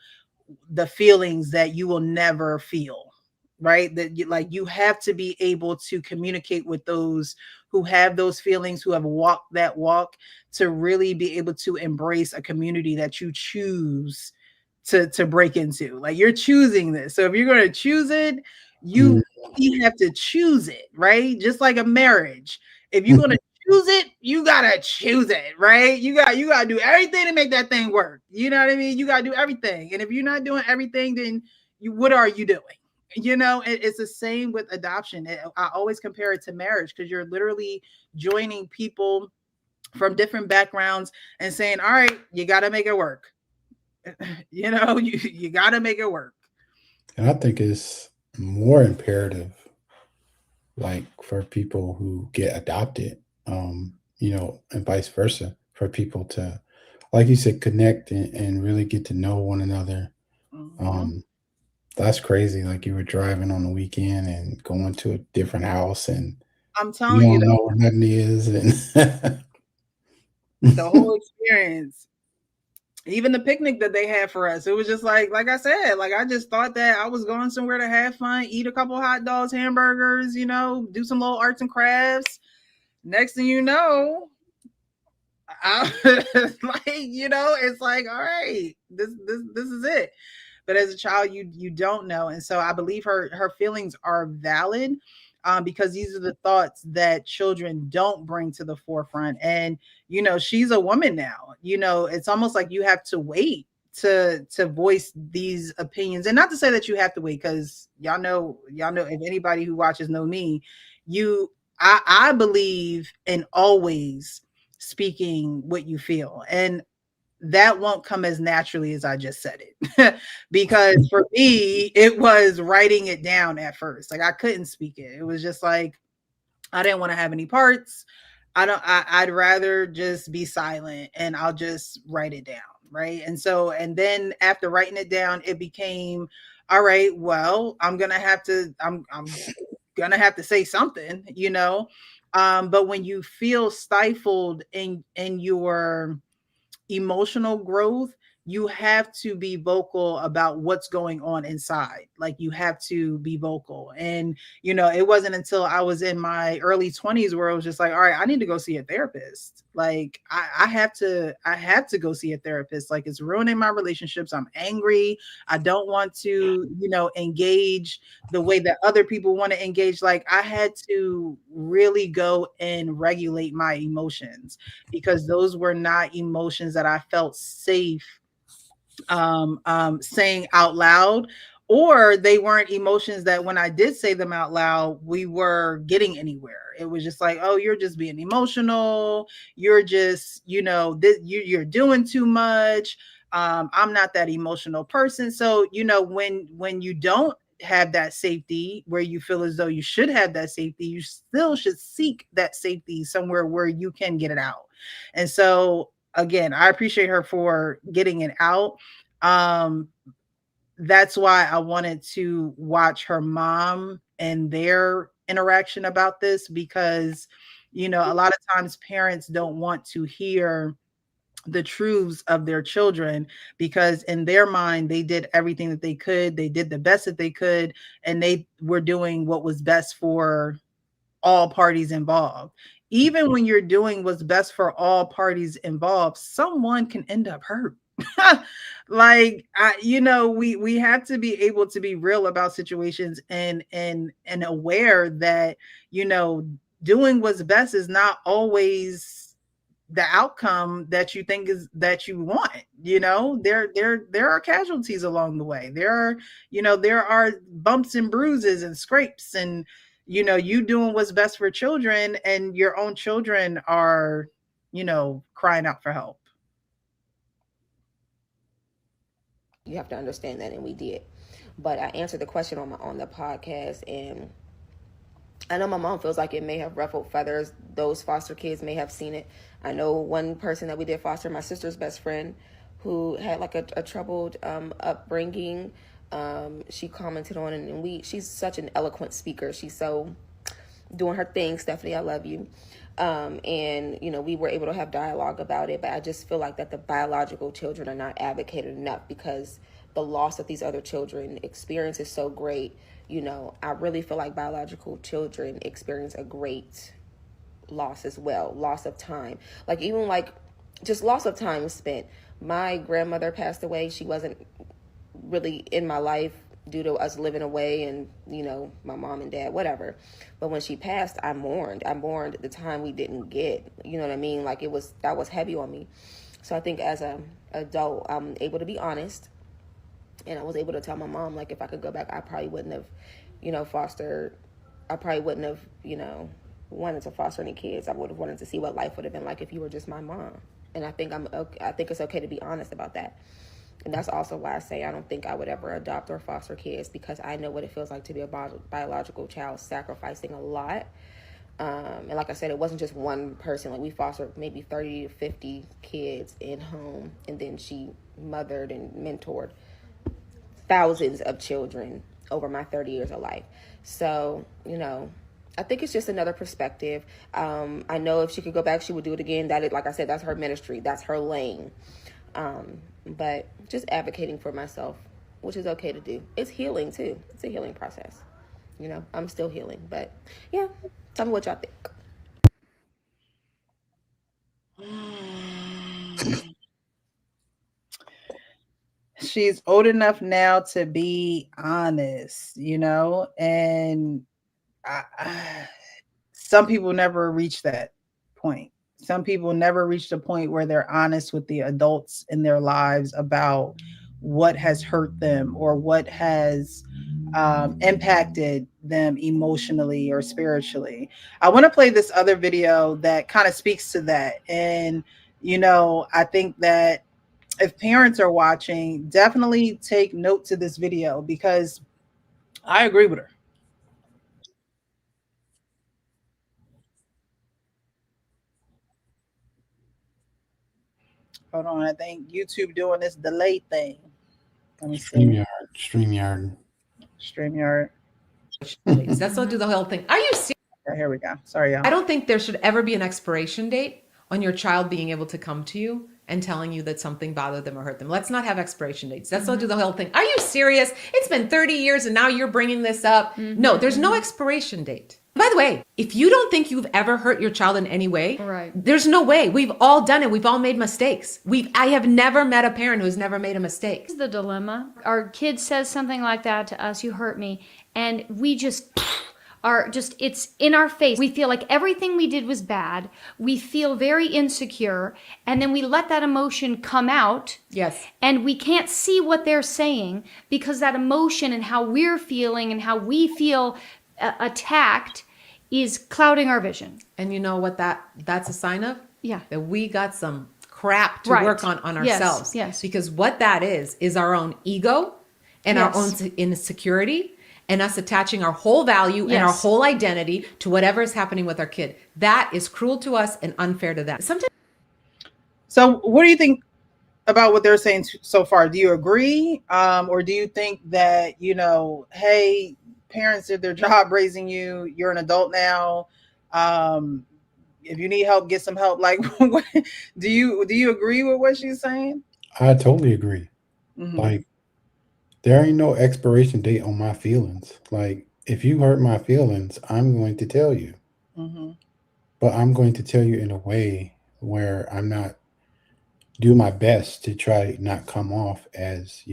the feelings that you will never feel, right? That you have to be able to communicate with those who have those feelings, who have walked that walk, to really be able to embrace a community that you choose to break into. Like, you're choosing this. So if you're going to choose it, you have to choose it, right? Just like a marriage. If you're going to choose it, you gotta choose it, right? You gotta do everything to make that thing work. You know what I mean? You gotta do everything. And if you're not doing everything, then what are you doing? It's the same with adoption. I always compare it to marriage, because you're literally joining people from different backgrounds and saying, all right, you gotta make it work. You gotta make it work. And I think it's more imperative, like, for people who get adopted, and vice versa, for people to, like you said, connect and really get to know one another. That's crazy. Like, you were driving on the weekend and going to a different house, and I'm telling you, don't know where nothing is, and the whole experience. Even the picnic that they had for us, it was just like I said, like, I just thought that I was going somewhere to have fun, eat a couple hot dogs, hamburgers, do some little arts and crafts. Next thing you know, it's like, all right, this is it. But as a child, you don't know. And so I believe her feelings are valid, because these are the thoughts that children don't bring to the forefront. And, she's a woman now. It's almost like you have to wait to voice these opinions. And not to say that you have to wait, because y'all know, if anybody who watches know me, I believe in always speaking what you feel. And that won't come as naturally as I just said it. Because for me, it was writing it down at first. Like, I couldn't speak it. It was just like, I didn't want to have any parts. I'd rather just be silent and I'll just write it down. Right. And so, and then after writing it down, it became, all right, well, I'm gonna have to say something, you know. But when you feel stifled in your emotional growth, you have to be vocal about what's going on inside. Like you have to be vocal. And, you know, it wasn't until I was in my early 20s where it was just like, all right, I need to go see a therapist. Like I have to go see a therapist. Like it's ruining my relationships. I'm angry. I don't want to, you know, engage the way that other people want to engage. Like I had to really go and regulate my emotions because those were not emotions that I felt safe saying out loud, or they weren't emotions that when I did say them out loud, we were getting anywhere. It was just like, oh, you're just being emotional. You're just, you know, you're doing too much. I'm not that emotional person. So, you know, when you don't have that safety where you feel as though you should have that safety, you still should seek that safety somewhere where you can get it out. And so again, I appreciate her for getting it out. um that's why I wanted to watch her mom and their interaction about this, because you know a lot of times parents don't want to hear the truths of their children, because in their mind they did everything that they could, they did the best that they could, and they were doing what was best for all parties involved. Even when you're doing what's best for all parties involved, someone can end up hurt. Like you know, we have to be able to be real about situations and aware that you know doing what's best is not always the outcome that you think is that you want. You know, there are casualties along the way. There are, you know, there are bumps and bruises and scrapes, and you know, you doing what's best for children and your own children are, you know, crying out for help. You have to understand that, and we did. But I answered the question on the podcast, and I know my mom feels like it may have ruffled feathers. Those foster kids may have seen it. I know one person that we did foster, my sister's best friend, who had like a troubled upbringing. She commented on it, and she's such an eloquent speaker. She's so doing her thing. Stephanie, I love you. And you know, we were able to have dialogue about it, but I just feel like that the biological children are not advocated enough, because the loss that these other children experience is so great. You know, I really feel like biological children experience a great loss as well, loss of time, like even like just loss of time spent. My grandmother passed away. She wasn't really in my life due to us living away, and you know, my mom and dad, whatever. But when she passed, I mourned the time we didn't get, you know what I mean? Like that was heavy on me. So I think as a adult, I'm able to be honest, and I was able to tell my mom, like, if I could go back, I probably wouldn't have, you know, fostered. I probably wouldn't have, you know, wanted to foster any kids. I would have wanted to see what life would have been like if you were just my mom. And I think I think it's okay to be honest about that. And that's also why I say I don't think I would ever adopt or foster kids, because I know what it feels like to be a biological child, sacrificing a lot. And like I said, it wasn't just one person. Like we fostered maybe 30 to 50 kids in home, and then she mothered and mentored thousands of children over my 30 years of life. So, you know, I think it's just another perspective. I know if she could go back, she would do it again. That is, like I said, that's her ministry. That's her lane. But just advocating for myself, which is okay to do. It's healing too. It's a healing process. You know, I'm still healing, but yeah, tell me what y'all think. She's old enough now to be honest, you know, and some people never reach that point. Some people never reach the point where they're honest with the adults in their lives about what has hurt them or what has impacted them emotionally or spiritually. I want to play this other video that kind of speaks to that. And, you know, I think that if parents are watching, definitely take note to this video because I agree with her. Hold on, I think YouTube doing this delay thing. Let me see. StreamYard. StreamYard. That's not do the whole thing. Are you serious? Okay, here we go. Sorry, y'all. I don't think there should ever be an expiration date on your child being able to come to you and telling you that something bothered them or hurt them. Let's not have expiration dates. That's not do the whole thing. Are you serious? It's been 30 years and now you're bringing this up. No, there's no expiration date. By the way, if you don't think you've ever hurt your child in any way, Right. there's no way. We've all done it. We've all made mistakes. I have never met a parent who's never made a mistake. This is the dilemma. Our kid says something like that to us, you hurt me, and we just it's in our face. We feel like everything we did was bad. We feel very insecure, and then we let that emotion come out. Yes. And we can't see what they're saying because that emotion and how we're feeling and how we feel attacked is clouding our vision. And you know what that's a sign of? Yeah. That we got some crap to Right. work on Yes, ourselves. yes. Because what that is our own ego and our own insecurity and us attaching our whole value and our Yes. whole identity to whatever is happening with our kid. That is cruel to us and unfair to them. Sometimes. So, what do you think about what they're saying so far? Do you agree, or do you think that hey, parents did their job raising you? You're an adult now. If you need help, get some help. Like, do you agree with what she's saying? I totally agree. Mhm. Like, there ain't no expiration date on my feelings. Like, if you hurt my feelings, I'm going to tell you. Mhm. But I'm going to tell you in a way where I'm not do my best to try not come off as,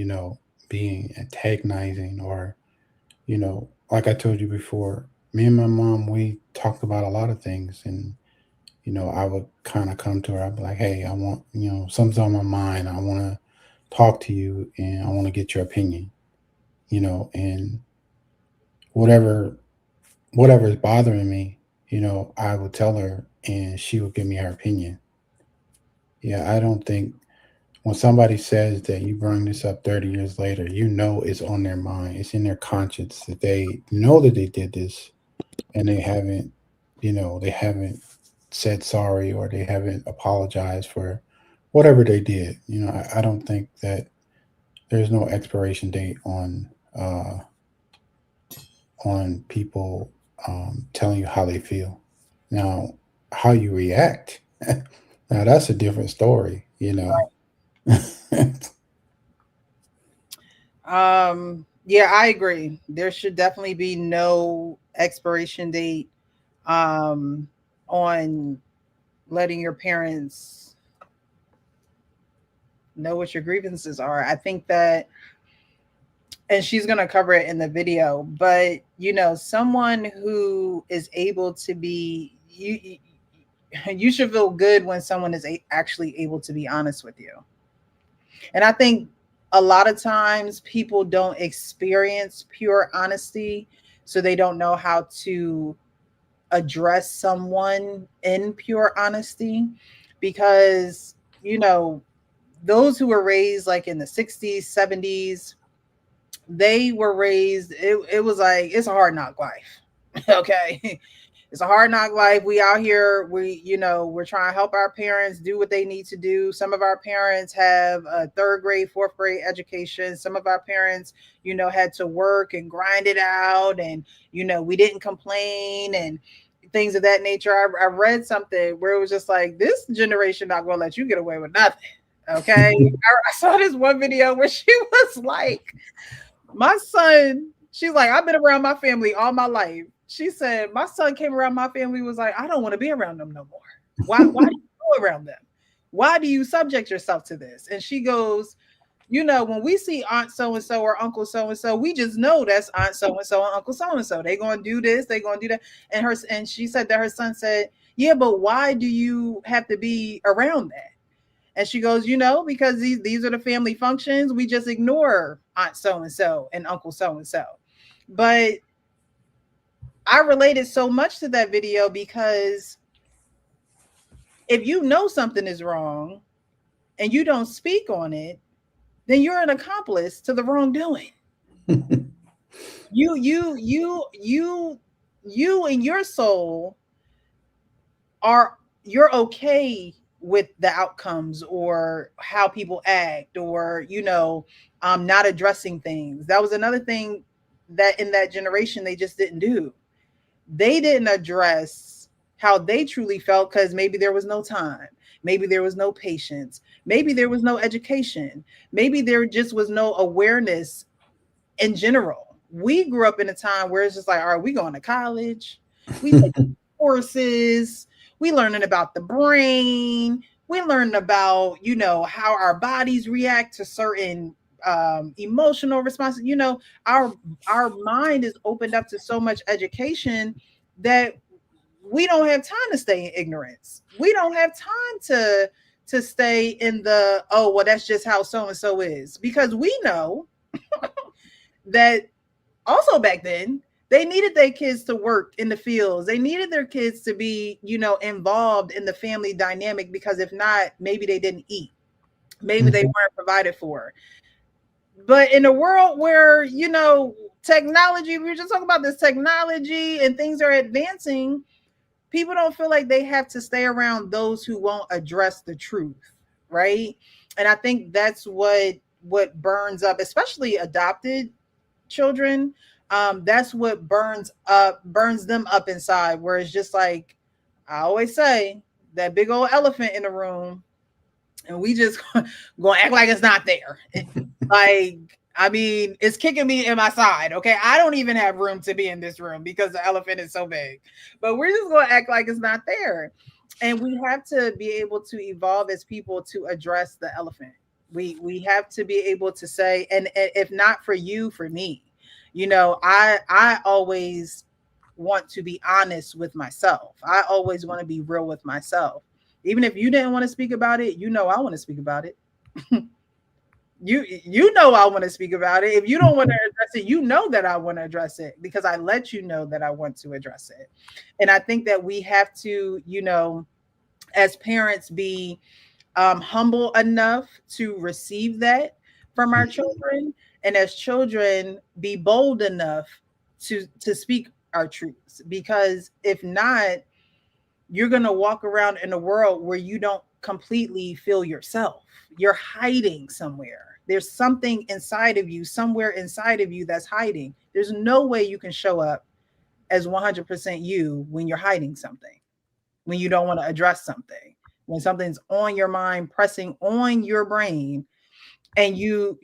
being antagonizing or, like I told you before, me and my mom, we talked about a lot of things. And, I would kind of come to her. I'd be like, hey, I want, something's on my mind. I want to talk to you and I want to get your opinion, and whatever is bothering me, I would tell her and she would give me her opinion. Yeah, I don't think when somebody says that you bring this up 30 years later, it's on their mind. It's in their conscience that they know that they did this and they haven't said sorry or they haven't apologized for whatever they did. I don't think that there's no expiration date on people telling you how they feel. Now, how you react, now that's a different story, Yeah, I agree. There should definitely be no expiration date on letting your parents know what your grievances are. I think that, and she's going to cover it in the video, but someone who is able to be you should feel good when someone is actually able to be honest with you. And I think a lot of times people don't experience pure honesty, so they don't know how to address someone in pure honesty, because those who were raised like in the 60s, 70s, they were raised, it was like, it's a hard knock life. Okay. It's a hard knock life. We out here, we're trying to help our parents do what they need to do. Some of our parents have a 3rd grade, 4th grade education. Some of our parents, had to work and grind it out, and we didn't complain and things of that nature. I read something where it was just like, this generation not gonna let you get away with nothing. Okay. I saw this one video where she was like, my son, she's like, I've been around my family all my life. She said, my son came around my family, was like, I don't want to be around them no more. Why do you go around them? Why do you subject yourself to this? And she goes, when we see Aunt so-and-so or Uncle so-and-so, we just know that's Aunt so-and-so and Uncle so-and-so. They're going to do this, they're going to do that. And she said that her son said, yeah, but why do you have to be around that? And she goes, because these are the family functions. We just ignore Aunt so-and-so and Uncle so-and-so. But I related so much to that video because if you know something is wrong and you don't speak on it, then you're an accomplice to the wrongdoing. You in your soul you're okay with the outcomes or how people act, or not addressing things. That was another thing that in that generation they just didn't do. They didn't address how they truly felt because maybe there was no time, maybe there was no patience, maybe there was no education, maybe there just was no awareness in general. We grew up in a time where it's just like, all right, we going to college, we taking courses, we learning about the brain, we learning about, how our bodies react to certain emotional responses. Our mind is opened up to so much education that we don't have time to stay in ignorance. We don't have time to stay in the, oh, well, that's just how so and so is, because we know that also back then they needed their kids to work in the fields. They needed their kids to be, involved in the family dynamic, because if not, maybe they didn't eat. Maybe they weren't provided for. But in a world where, technology, we were just talking about this technology and things are advancing, people don't feel like they have to stay around those who won't address the truth, right? And I think that's what burns up, especially adopted children. That's what burns them up inside, where it's just like, I always say, that big old elephant in the room, and we just gonna act like it's not there. Like, I mean, it's kicking me in my side. Okay, I don't even have room to be in this room because the elephant is so big, but we're just gonna act like it's not there. And we have to be able to evolve as people to address the elephant. We have to be able to say, and if not for you, for me. I always want to be honest with myself. I always want to be real with myself. Even if you didn't want to speak about it, I want to speak about it. I want to speak about it. If you don't want to address it, that I want to address it, because I let you know that I want to address it. And I think that we have to, as parents, be humble enough to receive that from our children, and as children, be bold enough to speak our truths. Because if not, you're going to walk around in a world where you don't completely feel yourself. You're hiding somewhere. There's something inside of you, somewhere inside of you, that's hiding. There's no way you can show up as 100% you when you're hiding something, when you don't want to address something, when something's on your mind, pressing on your brain, and you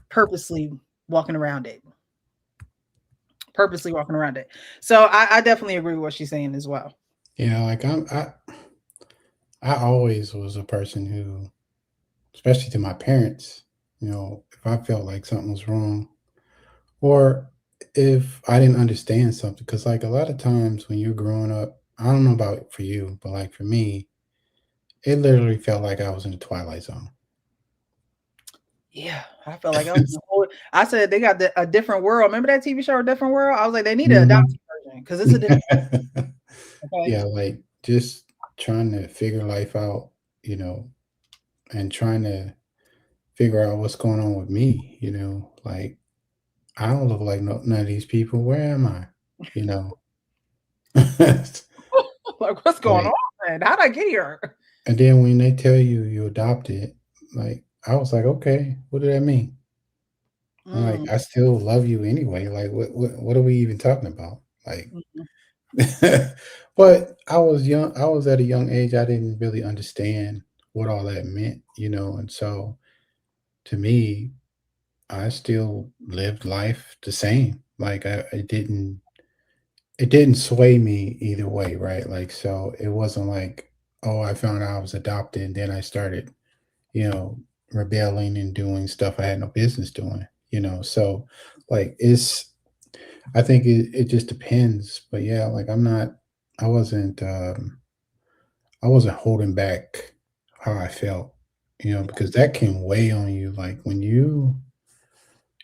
purposely walking around it. So I definitely agree with what she's saying as well. Yeah, like I always was a person who, especially to my parents, if I felt like something was wrong, or if I didn't understand something, because like a lot of times when you're growing up, I don't know about for you, but like for me, it literally felt like I was in the Twilight Zone. Yeah, I felt like I said they got a different world. Remember that TV show, A Different World? I was like, they need an Adoptee version, because it's a different. Okay. Yeah, like just trying to figure life out, and trying to figure out what's going on with me, like I don't look like none of these people. Where am I? Like, what's going Like, on, man? How'd I get here? and then when they tell you you adopted, like I was like, okay, what did that mean? I'm like, I still love you anyway. Like, what are we even talking about? Like, but I was young. I was at a young age. I didn't really understand what all that meant, and so to me, I still lived life the same. Like it didn't sway me either way, right? Like, so it wasn't like, oh, I found out I was adopted, and then I started, you know, rebelling and doing stuff I had no business doing, So like I think it just depends. But yeah, like I wasn't I wasn't holding back how I felt, because that can weigh on you. Like when you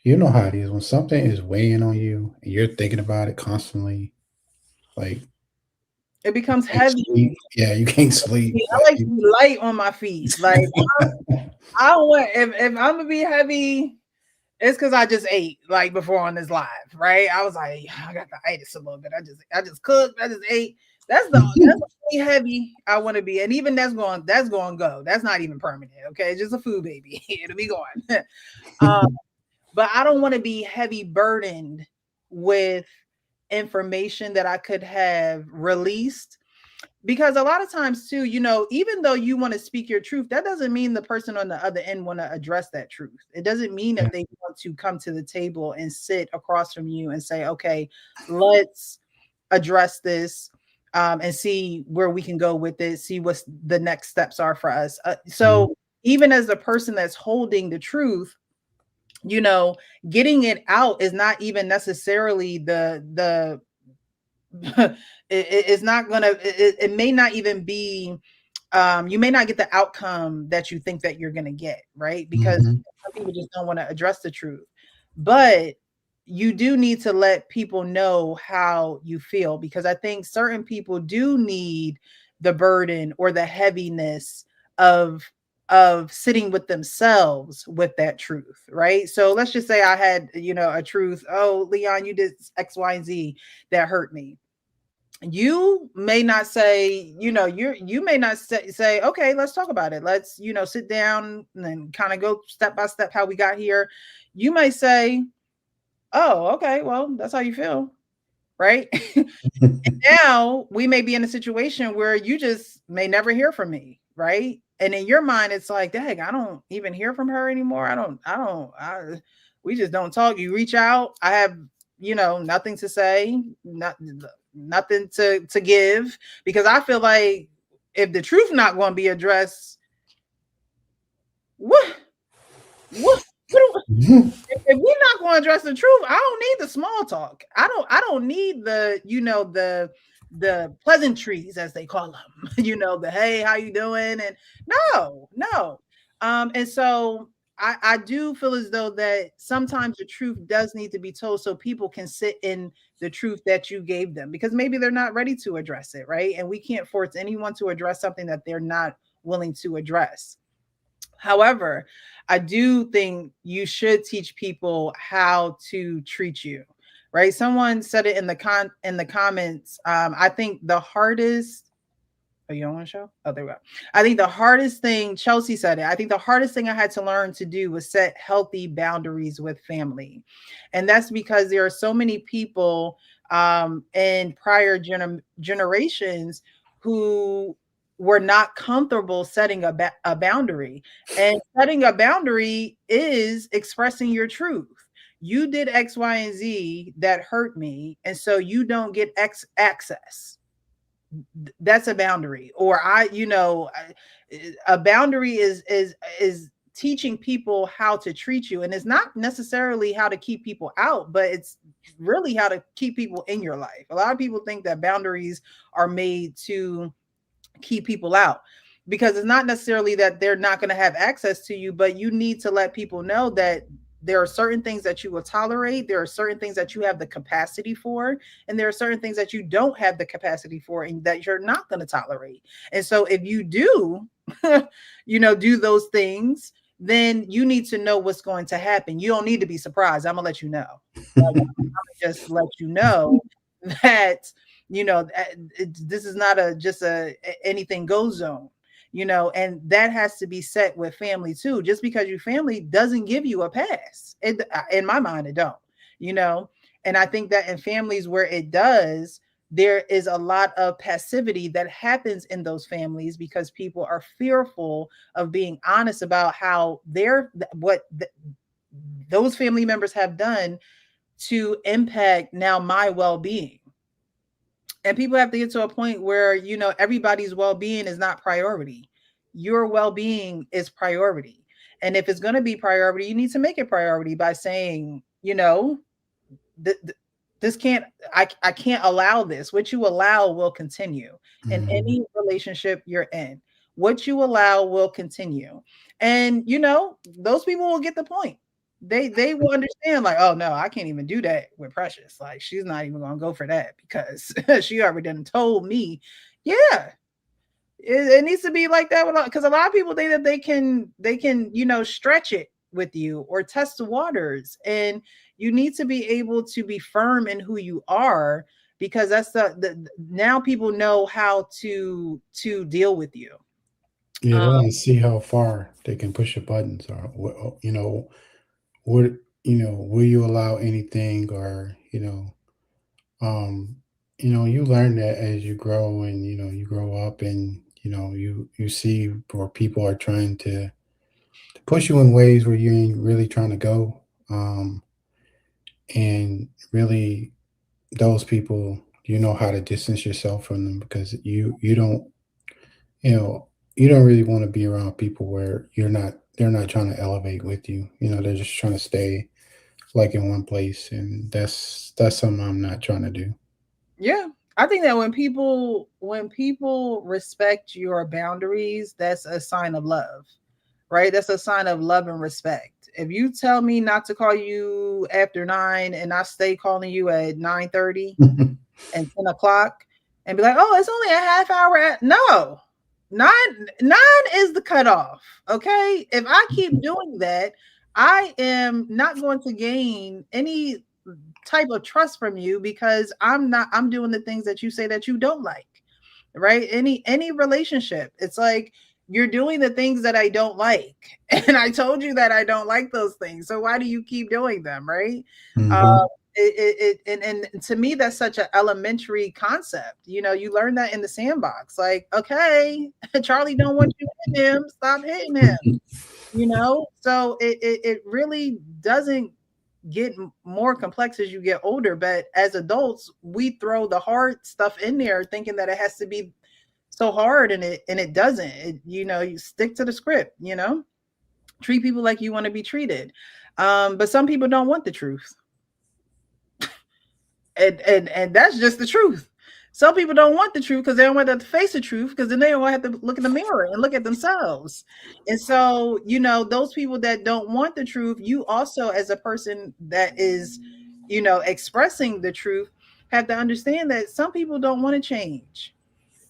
know how it is when something is weighing on you and you're thinking about it constantly, like It becomes you can't heavy. sleep. Yeah, you can't sleep. I like to be light on my feet. Like I want if I'm gonna be heavy, it's because I just ate like before on this live, right? I was like, I got the itis a little bit. I just cooked. I just ate. That's the heavy. I want to be, and even that's going to go. That's not even permanent. Okay, it's just a food baby. It'll be gone. But I don't want to be heavy burdened with information that I could have released, because a lot of times too, even though you want to speak your truth, that doesn't mean the person on the other end want to address that truth. It doesn't mean that they want to come to the table and sit across from you and say, okay, let's address this, and see where we can go with it, see what the next steps are for us. So even as the person that's holding the truth, getting it out is not even necessarily the it's not gonna, it may not even be, you may not get the outcome that you think that you're gonna get, right? Because some people just don't want to address the truth. But you do need to let people know how you feel, because I think certain people do need the burden or the heaviness of sitting with themselves with that truth, right? So let's just say I had, a truth. Oh, Leon, you did X, Y, and Z that hurt me. You may not say, you may not say, okay, let's talk about it. Let's, sit down and then kind of go step by step how we got here. You may say, oh, okay, well, that's how you feel, right? Now we may be in a situation where you just may never hear from me, right? And in your mind, it's like, dang, I don't even hear from her anymore. We just don't talk. You reach out. I have, nothing to say, nothing to give, because I feel like if the truth not going to be addressed, what if we're not going to address the truth, I don't need the small talk. I don't need the pleasantries, as they call them. The hey, how you doing? And no. And so I do feel as though that sometimes the truth does need to be told so people can sit in the truth that you gave them, because maybe they're not ready to address it, right? And we can't force anyone to address something that they're not willing to address. However, I do think you should teach people how to treat you, right? Someone said it in the comments. I think the hardest. Oh, you don't want to show? Oh, there we go. I think the hardest thing, Chelsea said it. I think the hardest thing I had to learn to do was set healthy boundaries with family, and that's because there are so many people in prior generations who were not comfortable setting a boundary. And setting a boundary is expressing your truth. You did X, Y, and Z that hurt me, and so you don't get X access. That's a boundary. Or a boundary is teaching people how to treat you, and it's not necessarily how to keep people out, but it's really how to keep people in your life. A lot of people think that boundaries are made to keep people out, because it's not necessarily that they're not going to have access to you, but you need to let people know that there are certain things that you will tolerate, there are certain things that you have the capacity for, and there are certain things that you don't have the capacity for and that you're not going to tolerate. And so if you do do those things, then you need to know what's going to happen. You don't need to be surprised. I'm gonna let you know. I'm gonna just let you know that this is not just a anything goes zone, and that has to be set with family too. Just because your family doesn't give you a pass, in my mind, it don't, and I think that in families where it does, there is a lot of passivity that happens in those families because people are fearful of being honest about how those family members have done to impact now my well-being. And people have to get to a point where, everybody's well-being is not priority. Your well-being is priority. And if it's going to be priority, you need to make it priority by saying, this I can't allow this. What you allow will continue in any relationship you're in. What you allow will continue. And, those people will get the point. They will understand, like, oh no, I can't even do that with Precious. Like, she's not even gonna go for that because she already done told me. Yeah, it needs to be like that, because a lot of people think that they can stretch it with you or test the waters, and you need to be able to be firm in who you are because that's now people know how to deal with you. Yeah, they want to see how far they can push your buttons, or what will you allow anything, or um, you learn that as you grow, and you grow up, and you see where people are trying to push you in ways where you ain't really trying to go, and really those people, you know how to distance yourself from them, because you don't you know you don't really want to be around people where they're not trying to elevate with you. They're just trying to stay like in one place, and that's something I'm not trying to do. Yeah. I think that when people respect your boundaries, that's a sign of love, right? That's a sign of love and respect. If you tell me not to call you after 9 and I stay calling you at 9:30 and 10 o'clock and be like, oh, it's only a half hour. No, 9 is the cutoff. Okay. If I keep doing that, I am not going to gain any type of trust from you, because I'm doing the things that you say that you don't like, right? Any relationship, it's like you're doing the things that I don't like, and I told you that I don't like those things, so why do you keep doing them, right? uh Hmm. and to me, that's such an elementary concept. You learn that in the sandbox, like, okay, Charlie don't want you hitting him, stop hitting him. So it really doesn't get more complex as you get older, but as adults we throw the hard stuff in there thinking that it has to be so hard, and it doesn't. You stick to the script. Treat people like you want to be treated. But some people don't want the truth, and that's just the truth. Some people don't want the truth because they don't want to have to face the truth, because then they don't have to look in the mirror and look at themselves. And so, those people that don't want the truth, you also, as a person that is, expressing the truth, have to understand that some people don't want to change.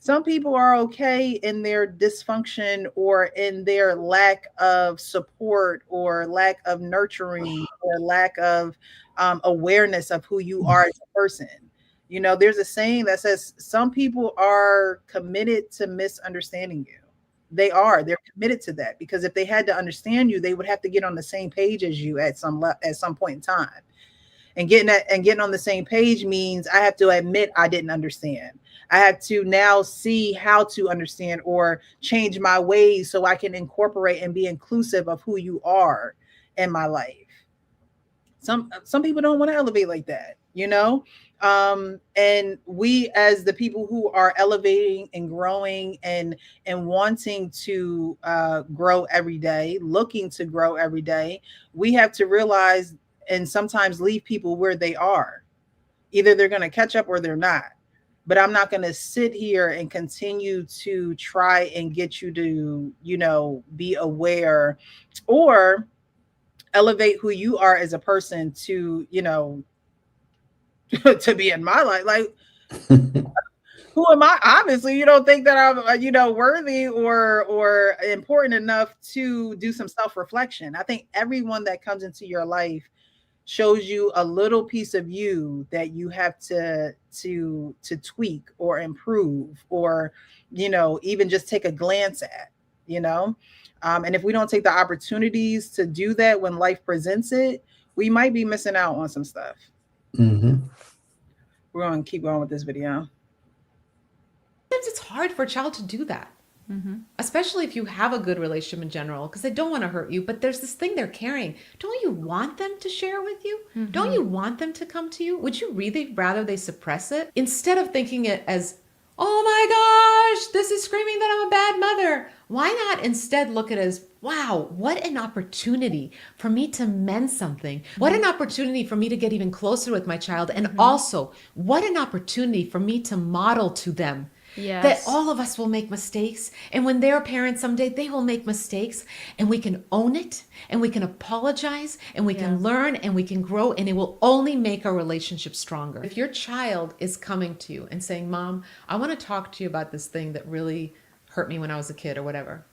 Some people are okay in their dysfunction, or in their lack of support, or lack of nurturing, or lack of awareness of who you are as a person. There's a saying that says some people are committed to misunderstanding you. They're committed to that, because if they had to understand you, they would have to get on the same page as you at some point in time. And getting on the same page means I have to admit I didn't understand. I have to now see how to understand, or change my ways so I can incorporate and be inclusive of who you are in my life. Some people don't want to elevate like that. And we, as the people who are elevating and growing, and wanting to grow every day, looking to grow every day, we have to realize and sometimes leave people where they are. Either they're going to catch up or they're not. But I'm not going to sit here and continue to try and get you to, be aware, or elevate who you are as a person to, to be in my life. Like, who am I? Obviously, you don't think that I'm, worthy or important enough to do some self-reflection. I think everyone that comes into your life shows you a little piece of you that you have to tweak or improve, or even just take a glance at. you know and if we don't take the opportunities to do that when life presents it, we might be missing out on some stuff. Hmm. We're going to keep going with this video. Sometimes it's hard for a child to do that. Especially if you have a good relationship in general, because they don't want to hurt you, but there's this thing they're carrying. Don't you want them to share with you? Don't you want them to come to you? Would you really rather they suppress it? Instead of thinking it as, oh my gosh, this is screaming that I'm a bad mother. Why not instead look at it as, wow, what an opportunity for me to mend something. What an opportunity for me to get even closer with my child. And also, what an opportunity for me to model to them. Yes. That all of us will make mistakes. And when they're parents someday, they will make mistakes. And we can own it. And we can apologize. And we can learn. And we can grow. And it will only make our relationship stronger. If your child is coming to you and saying, Mom, I want to talk to you about this thing that really hurt me when I was a kid or whatever,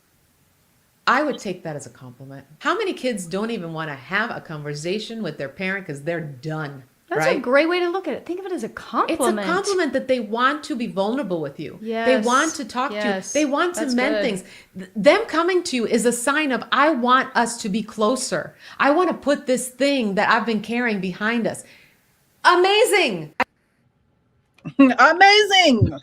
I would take that as a compliment. How many kids don't even want to have a conversation with their parent because they're done? That's right? a great way to look at it. Think of it as a It's compliment. a compliment that they want to be vulnerable with you. Yes. They want to talk to you. Yes. They want to That's mend good. things. Them coming to you is a sign of, I want us to be closer. I want to put this thing that I've been carrying behind us. Amazing. Amazing.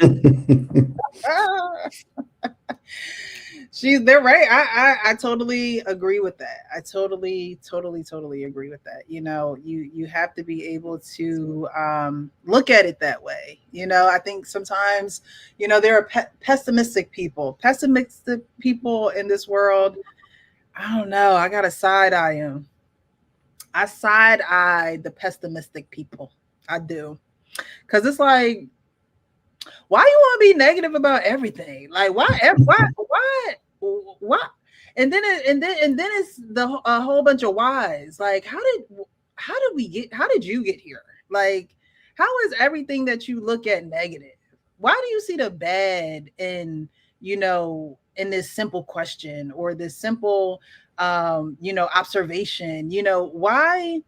They're right. I totally agree with that. I totally agree with that. You know, you have to be able to look at it that way. You know, I think sometimes, you know, there are pessimistic people in this world. I don't know. I got to side eye them. I side eye the pessimistic people. I do. Because it's like, why you want to be negative about everything? Like, why? And then it's a whole bunch of whys. Like, how did you get here? Like, how is everything that you look at negative? Why do you see the bad in, you know, in this simple question or this simple you know, observation? You know, why?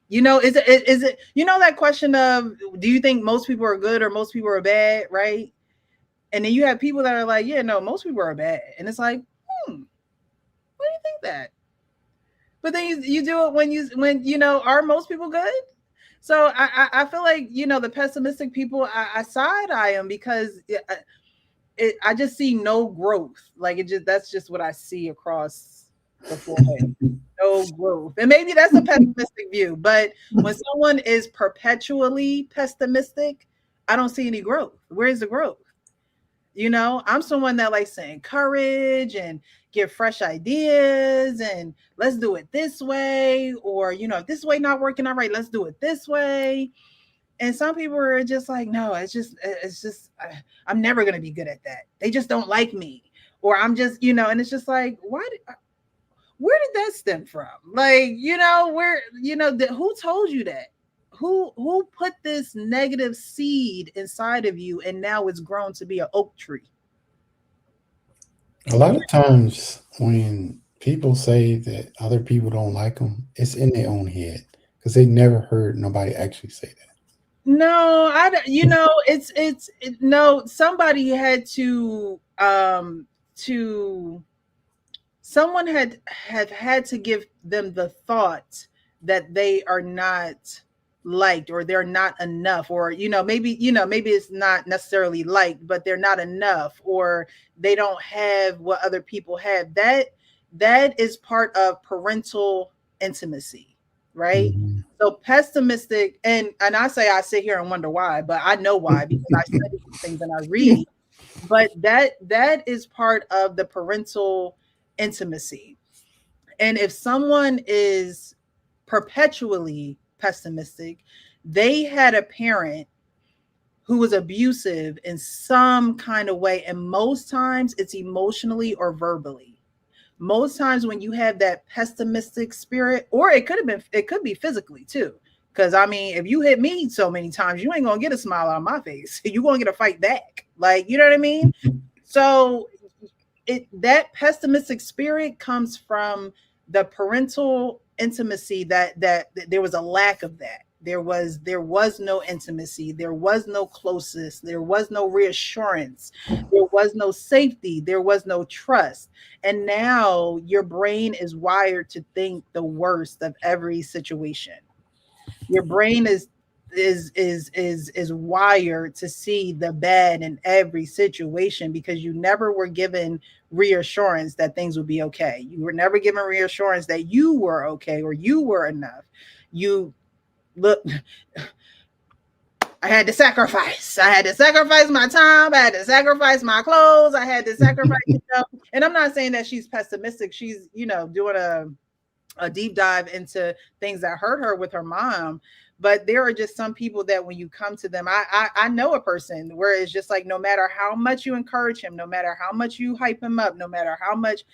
You know, is it, you know, that question of, do you think most people are good or most people are bad, right? And then you have people that are like, yeah, no, most people are bad. And it's like, why do you think that? But then you do it when you know, are most people good? So I feel like, you know, the pessimistic people, I side eye them because I just see no growth. Like, that's just what I see across the forehead. No growth. And maybe that's a pessimistic view, but when someone is perpetually pessimistic, I don't see any growth. Where's the growth? You know, I'm someone that likes to encourage and give fresh ideas and let's do it this way, or, you know, if this way not working out right, let's do it this way. And some people are just like, no, it's just I'm never going to be good at that. They just don't like me. Or I'm just, you know, and it's just like, where did that stem from? Like, you know, who told you that? Who put this negative seed inside of you and now it's grown to be an oak tree? A lot of times when people say that other people don't like them, it's in their own head because they never heard nobody actually say that. No, you know, no, somebody had someone had to give them the thought that they are not liked or they're not enough, or, you know, maybe it's not necessarily liked, but they're not enough, or they don't have what other people have. That is part of parental intimacy, right? Mhm. So pessimistic, and I sit here and wonder why, but I know why, because I study these things and I read. But that is part of the parental intimacy. And if someone is perpetually pessimistic, they had a parent who was abusive in some kind of way, and most times it's emotionally or verbally. Most times when you have that pessimistic spirit, or it could be physically too. Because I mean, if you hit me so many times, you ain't gonna get a smile on my face. You're gonna get a fight back. Like, you know what I mean? So that pessimistic spirit comes from the parental intimacy that there was a lack of that. There was no intimacy, there was no closeness, there was no reassurance, there was no safety, there was no trust. And now your brain is wired to think the worst of every situation. Your brain is wired to see the bad in every situation because you never were given reassurance that things would be okay. You were never given reassurance that you were okay or you were enough. You look, I had to sacrifice. I had to sacrifice my time. I had to sacrifice my clothes. I had to sacrifice, you know. And I'm not saying that she's pessimistic. She's, you know, doing a deep dive into things that hurt her with her mom. But there are just some people that when you come to them, I know a person where it's just like, no matter how much you encourage him, no matter how much you hype him up, no matter how much,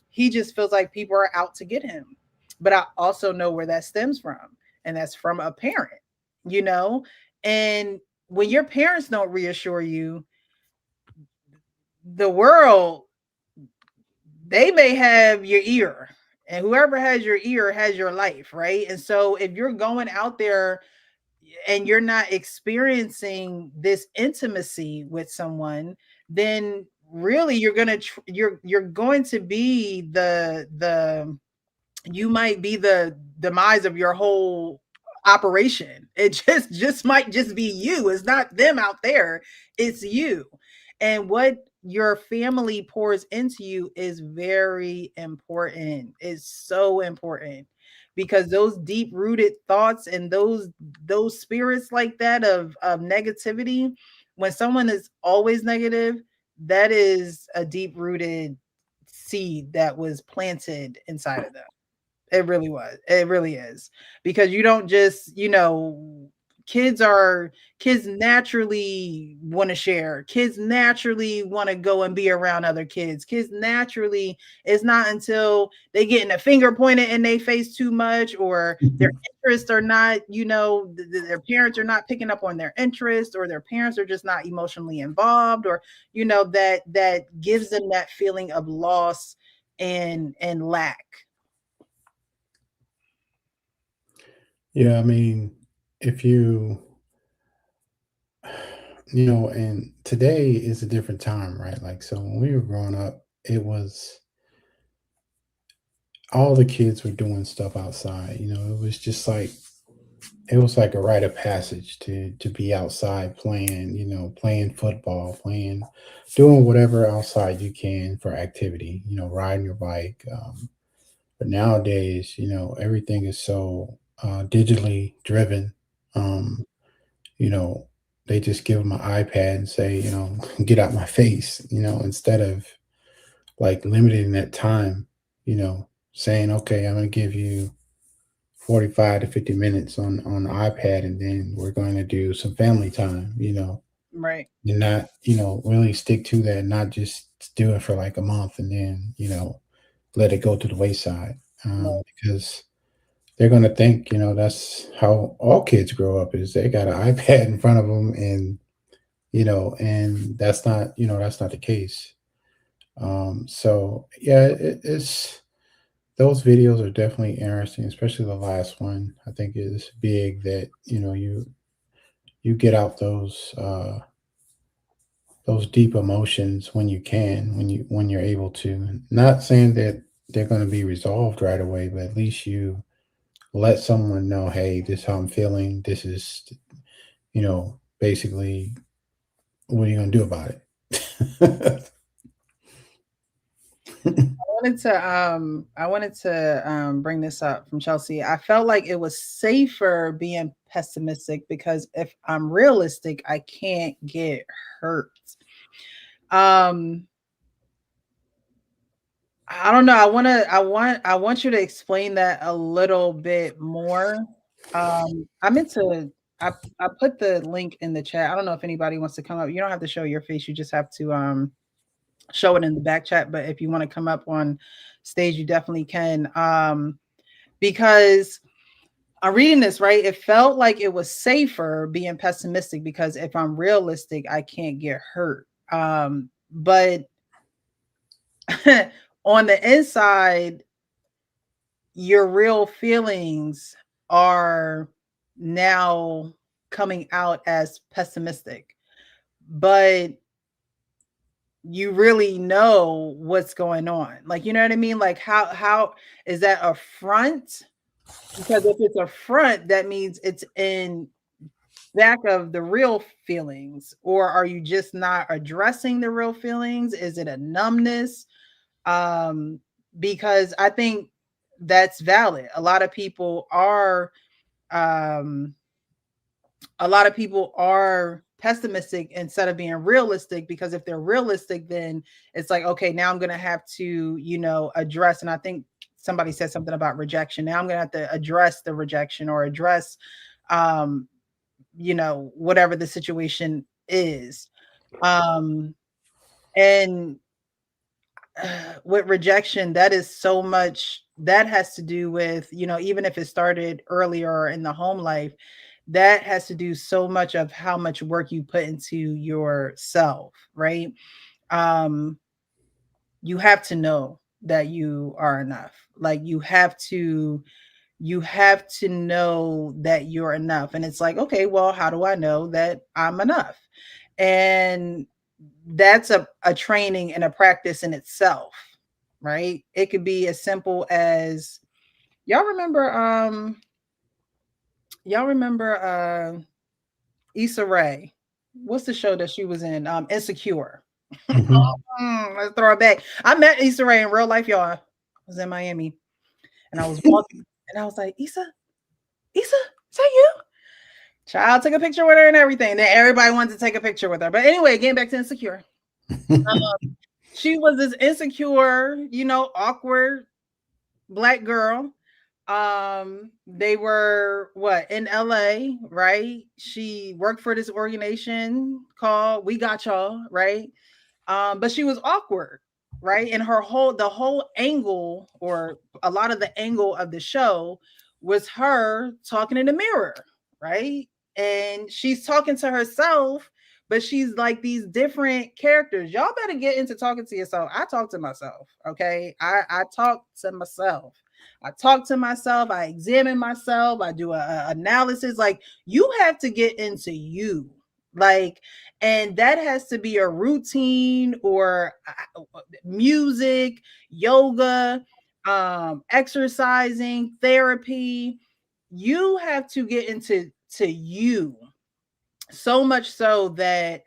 he just feels like people are out to get him. But I also know where that stems from. And that's from a parent, you know? And when your parents don't reassure you, the world, they may have your ear and whoever has your ear has your life, right? And so if you're going out there and you're not experiencing this intimacy with someone, then really you're going to be the you might be the demise of your whole operation. It just might just be you. It's not them out there. It's you. And what your family pours into you is very important. It's so important because those deep rooted thoughts and those spirits like that of negativity, when someone is always negative, that is a deep rooted seed that was planted inside of them. It really was. It really is. Because you don't just, kids are kids naturally want to share. Kids naturally want to go and be around other kids. Kids naturally, it's not until they get in a finger pointed in their face too much or their interests are not, their parents are not picking up on their interests or their parents are just not emotionally involved or, that gives them that feeling of loss and lack. Yeah, I mean, if you, and today is a different time, right? Like, so when we were growing up, it was all the kids were doing stuff outside. It was just like it was like a rite of passage to be outside playing, playing football, doing whatever outside you can for activity, riding your bike. But nowadays, everything is so digitally driven. Um, you know, they just give them an iPad and say, get out my face, instead of like limiting that time, saying, okay, I'm going to give you 45 to 50 minutes on the iPad and then we're going to do some family time, Right. and not, really stick to that, not just do it for like a month and then, let it go to the wayside. Right. Because they're going to think, that's how all kids grow up is they got an iPad in front of them and that's not the case. So yeah, it's those videos are definitely interesting, especially the last one. I think is big that you get out those deep emotions when you can, when you're able to. Not saying that they're going to be resolved right away, but at least you let someone know, hey, this is how I'm feeling. This is, basically, what are you going to do about it? I wanted to bring this up from Chelsea. I felt like it was safer being pessimistic because if I'm realistic, I can't get hurt. Um, I don't know. I want you to explain that a little bit more. I meant to I put the link in the chat. I don't know if anybody wants to come up. You don't have to show your face. You just have to show it in the back chat. But if you want to come up on stage, you definitely can. Because I'm reading this right. It felt like it was safer being pessimistic because if I'm realistic, I can't get hurt. But on the inside, your real feelings are now coming out as pessimistic, but you really know what's going on. Like, you know what I mean? Like how is that a front? Because if it's a front, that means it's in back of the real feelings, or are you just not addressing the real feelings? Is it a numbness? Um, because I think that's valid. Um, a lot of people are pessimistic instead of being realistic because if they're realistic, then it's like, okay, now I'm gonna have to, address. And I think somebody said something about rejection. Now I'm gonna have to address the rejection or address um, whatever the situation is. Um, and with rejection, that is so much that has to do with, even if it started earlier in the home life, that has to do so much of how much work you put into yourself, right? Um, you have to know. that you are enough. Like you have to know that you're enough. And it's like, okay, well, how do I know that I'm enough? And that's a training and a practice in itself, right? It could be as simple as y'all remember Issa Rae. What's the show that she was in? Insecure. Let's throw it back. I met Issa Rae in real life, y'all. I was in Miami and I was walking and I was like, Issa, is that you? Child took a picture with her and everything. Then everybody wanted to take a picture with her. But anyway, getting back to Insecure. She was this insecure, awkward Black girl. They were in LA, right? She worked for this organization called We Got Y'all, right? But she was awkward, right? And the whole angle, or a lot of the angle of the show, was her talking in the mirror, right? And she's talking to herself, but she's like these different characters. Y'all better get into talking to yourself. I talk to myself, okay? I talk to myself. I examine myself. I do a analysis. Like, you have to get into you. Like, and that has to be a routine, or music, yoga, exercising, therapy. You have to get into you, so much so that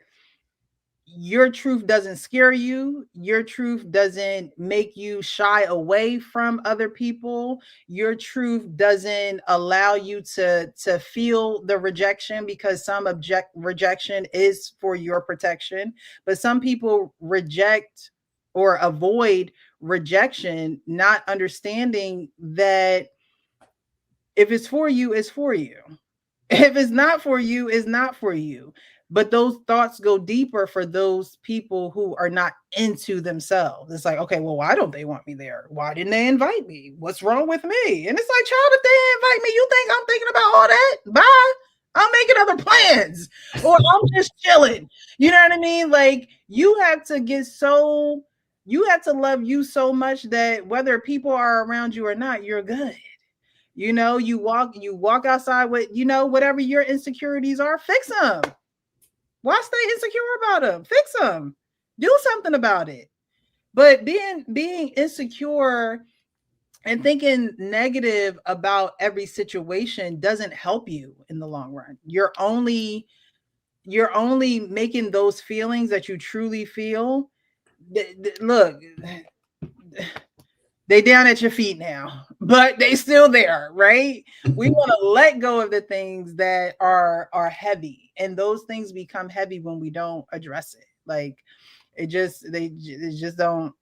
your truth doesn't scare you. Your truth doesn't make you shy away from other people. Your truth doesn't allow you to feel the rejection, because some rejection is for your protection. But some people reject or avoid rejection, not understanding that if it's for you, it's for you. If it's not for you, it's not for you. But those thoughts go deeper for those people who are not into themselves. It's like, okay, well, why don't they want me there? Why didn't they invite me? What's wrong with me? And it's like, child, if they invite me, you think I'm thinking about all that? Bye. I'm making other plans, or I'm just chilling. You know what I mean? Like, you have to love you so much that whether people are around you or not, you're good. You walk outside with, whatever your insecurities are, fix them. Why stay insecure about them? Fix them. Do something about it. But being insecure and thinking negative about every situation doesn't help you in the long run. You're only making those feelings that you truly feel. Look, they down at your feet now, but they still there, right? We want to let go of the things that are heavy, and those things become heavy when we don't address it. Like, they just don't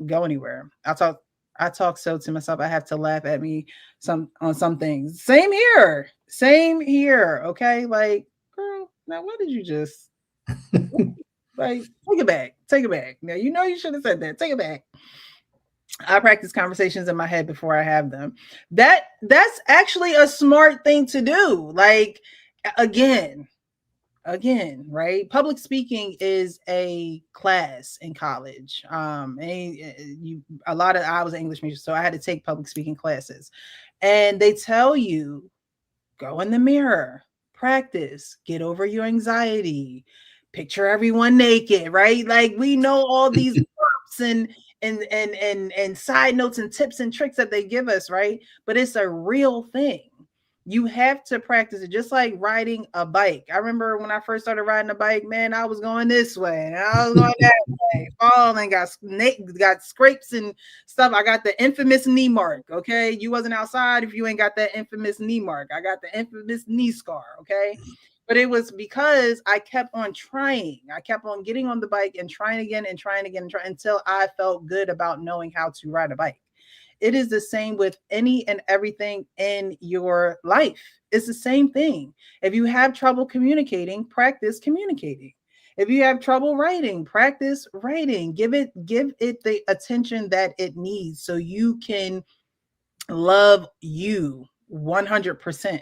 go anywhere. I talk so to myself. I have to laugh at me on some things. Same here. Okay, like, girl, now what did you just like? Take it back. Now you should have said that. Take it back. I practice conversations in my head before I have them. That's actually a smart thing to do. Like, again, right? Public speaking is a class in college. I was an English major, so I had to take public speaking classes. And they tell you, go in the mirror, practice, get over your anxiety, picture everyone naked, right? Like, we know all these prompts and side notes and tips and tricks that they give us, right? But it's a real thing. You have to practice it, just like riding a bike. I remember when I first started riding a bike, man, I was going this way and I was going that way, falling, got scrapes and stuff. I got the infamous knee mark. Okay, you wasn't outside if you ain't got that infamous knee mark. I got the infamous knee scar. Okay. But it was because I kept on trying. I kept on getting on the bike and trying again until I felt good about knowing how to ride a bike. It is the same with any and everything in your life. It's the same thing. If you have trouble communicating, practice communicating. If you have trouble writing, practice writing. Give it the attention that it needs so you can love you 100%.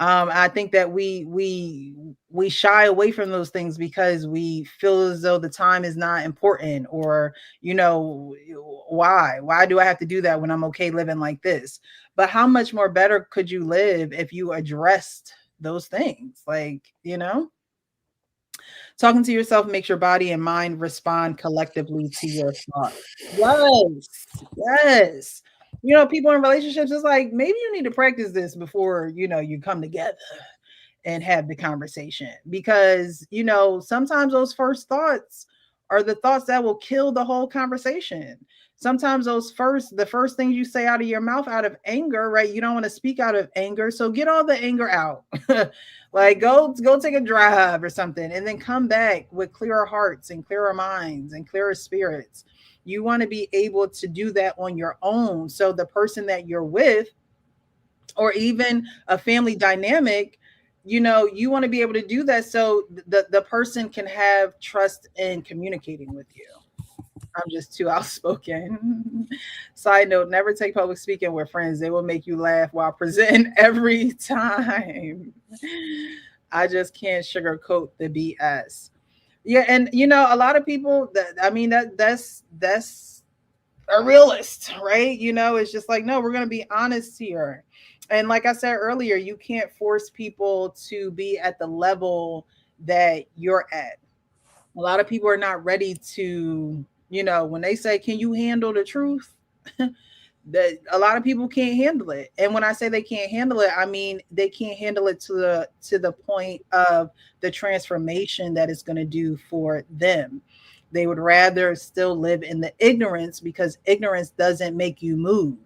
I think that we shy away from those things because we feel as though the time is not important, or why do I have to do that when I'm okay living like this? But how much more better could you live if you addressed those things? Like, talking to yourself makes your body and mind respond collectively to your thoughts. Yes. Yes. People in relationships, it's like, maybe you need to practice this before, you come together and have the conversation, because, sometimes those first thoughts are the thoughts that will kill the whole conversation. Sometimes the first things you say out of your mouth out of anger, right? You don't want to speak out of anger. So get all the anger out. Like, go take a drive or something, and then come back with clearer hearts and clearer minds and clearer spirits. You want to be able to do that on your own. So the person that you're with, or even a family dynamic, you want to be able to do that so the person can have trust in communicating with you. I'm just too outspoken. Side note, never take public speaking with friends. They will make you laugh while presenting every time. I just can't sugarcoat the BS. Yeah, and a lot of people that's a realist, right? It's just like, no, we're going to be honest here. And like I said earlier, you can't force people to be at the level that you're at. A lot of people are not ready to, when they say, can you handle the truth? That a lot of people can't handle it. And when I say they can't handle it, I mean they can't handle it to the point of the transformation that it's going to do for them. They would rather still live in the ignorance, because ignorance doesn't make you move.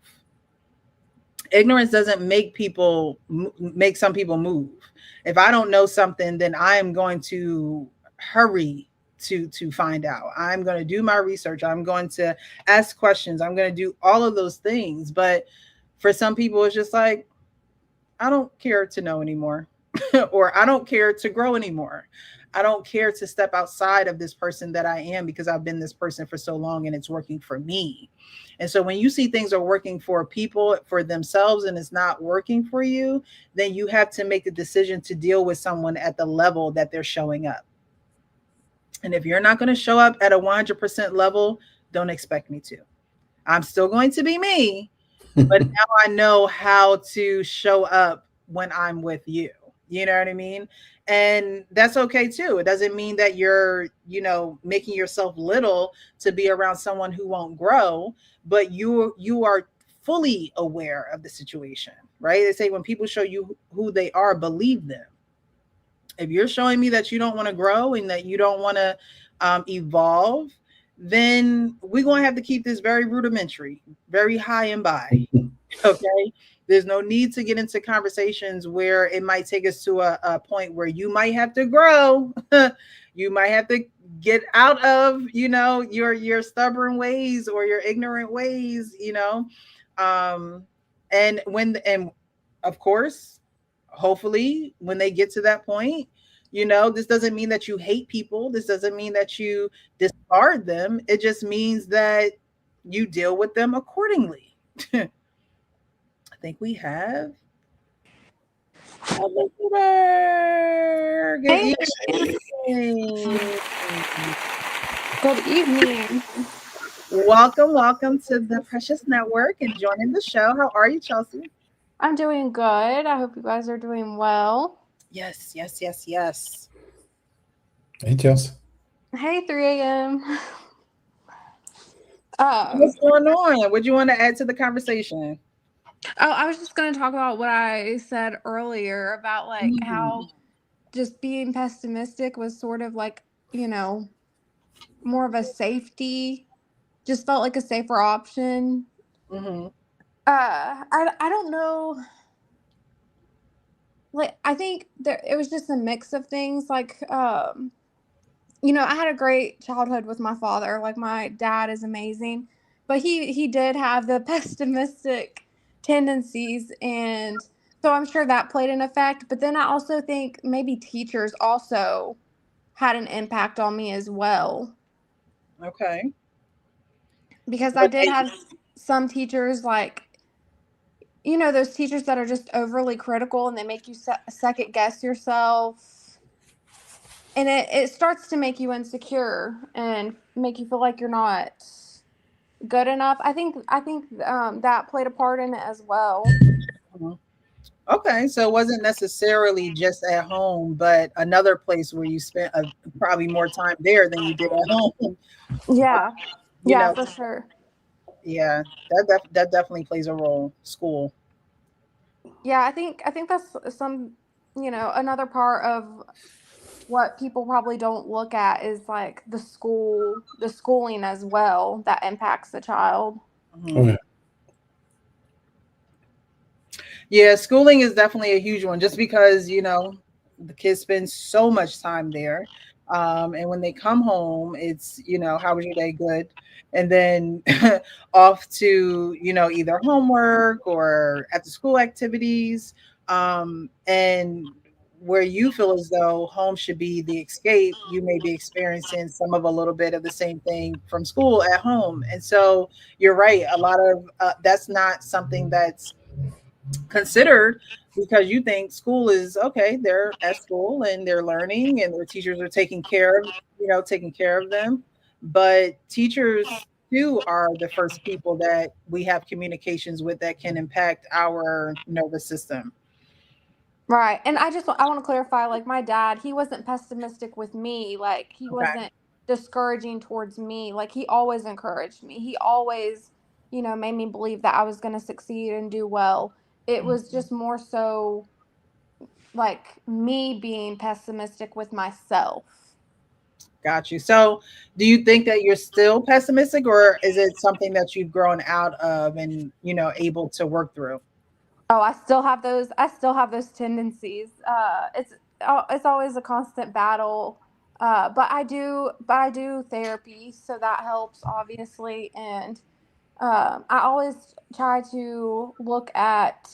Ignorance doesn't make some people move. If I don't know something, then I am going to hurry to find out. I'm going to do my research. I'm going to ask questions. I'm going to do all of those things. But for some people, it's just like, I don't care to know anymore, or I don't care to grow anymore. I don't care to step outside of this person that I am, because I've been this person for so long and it's working for me. And so when you see things are working for people, for themselves, and it's not working for you, then you have to make the decision to deal with someone at the level that they're showing up. And if you're not going to show up at a 100% level, don't expect me to. I'm still going to be me, but now I know how to show up when I'm with you. You know what I mean? And that's okay too. It doesn't mean that you're, making yourself little to be around someone who won't grow, but you are fully aware of the situation, right? They say when people show you who they are, believe them. If you're showing me that you don't want to grow and that you don't want to evolve, then we're going to have to keep this very rudimentary, very high and by. Okay. There's no need to get into conversations where it might take us to a point where you might have to grow. You might have to get out of, your stubborn ways or your ignorant ways, and of course, hopefully when they get to that point, this doesn't mean that you hate people. This doesn't mean that you discard them. It just means that you deal with them accordingly. I think we have a listener. Good evening. Good evening. Welcome to the Precious Network and joining the show. How are you, Chelsea? I'm doing good. I hope you guys are doing well. Yes. Hey, Chelsea. Hey, 3 a.m. What's going on? What do you want to add to the conversation? I was just going to talk about what I said earlier about how just being pessimistic was sort of more of a safety, just felt like a safer option. Mm-hmm. I don't know. I think it was just a mix of things. I had a great childhood with my father. My dad is amazing, but he did have the pessimistic tendencies, and so I'm sure that played an effect. But then I also think maybe teachers also had an impact on me as well. Okay. Because I did have some teachers you know, those teachers that are just overly critical and they make you second guess yourself. And it starts to make you insecure and make you feel like you're not good enough. I think that played a part in it as well. Mhm. Okay, so it wasn't necessarily just at home, but another place where you spent probably more time there than you did at home. Yeah. You Yeah, know, for sure. yeah, that definitely plays a role. School. Yeah, I think that's some, you know, another part of what people probably don't look at is like the schooling as well that impacts the child. Mhm. Oh yeah. Yeah, schooling is definitely a huge one just because, the kids spend so much time there. And when they come home, it's, how was your day? Good. And then off to, either homework or at the school activities. And where you feel as though home should be the escape, you may be experiencing some of a little bit of the same thing from school at home. And so you're right. A lot of that's not something that's considered because you think school is okay, they're at school and they're learning and their teachers are taking care of them, but teachers too are the first people that we have communications with that can impact our nervous system. Right. And I want to clarify, like, my dad, he wasn't pessimistic with me. Like, he Okay. wasn't discouraging towards me. Like, he always encouraged me. He always, you know, made me believe that I was going to succeed and do well. It was Mhm. just more so like me being pessimistic with myself. Got you. So do you think that you're still pessimistic, or is it something that you've grown out of and able to work through? Oh, I still have those tendencies. It's always a constant battle. But I do therapy, so that helps obviously. And I always try to look at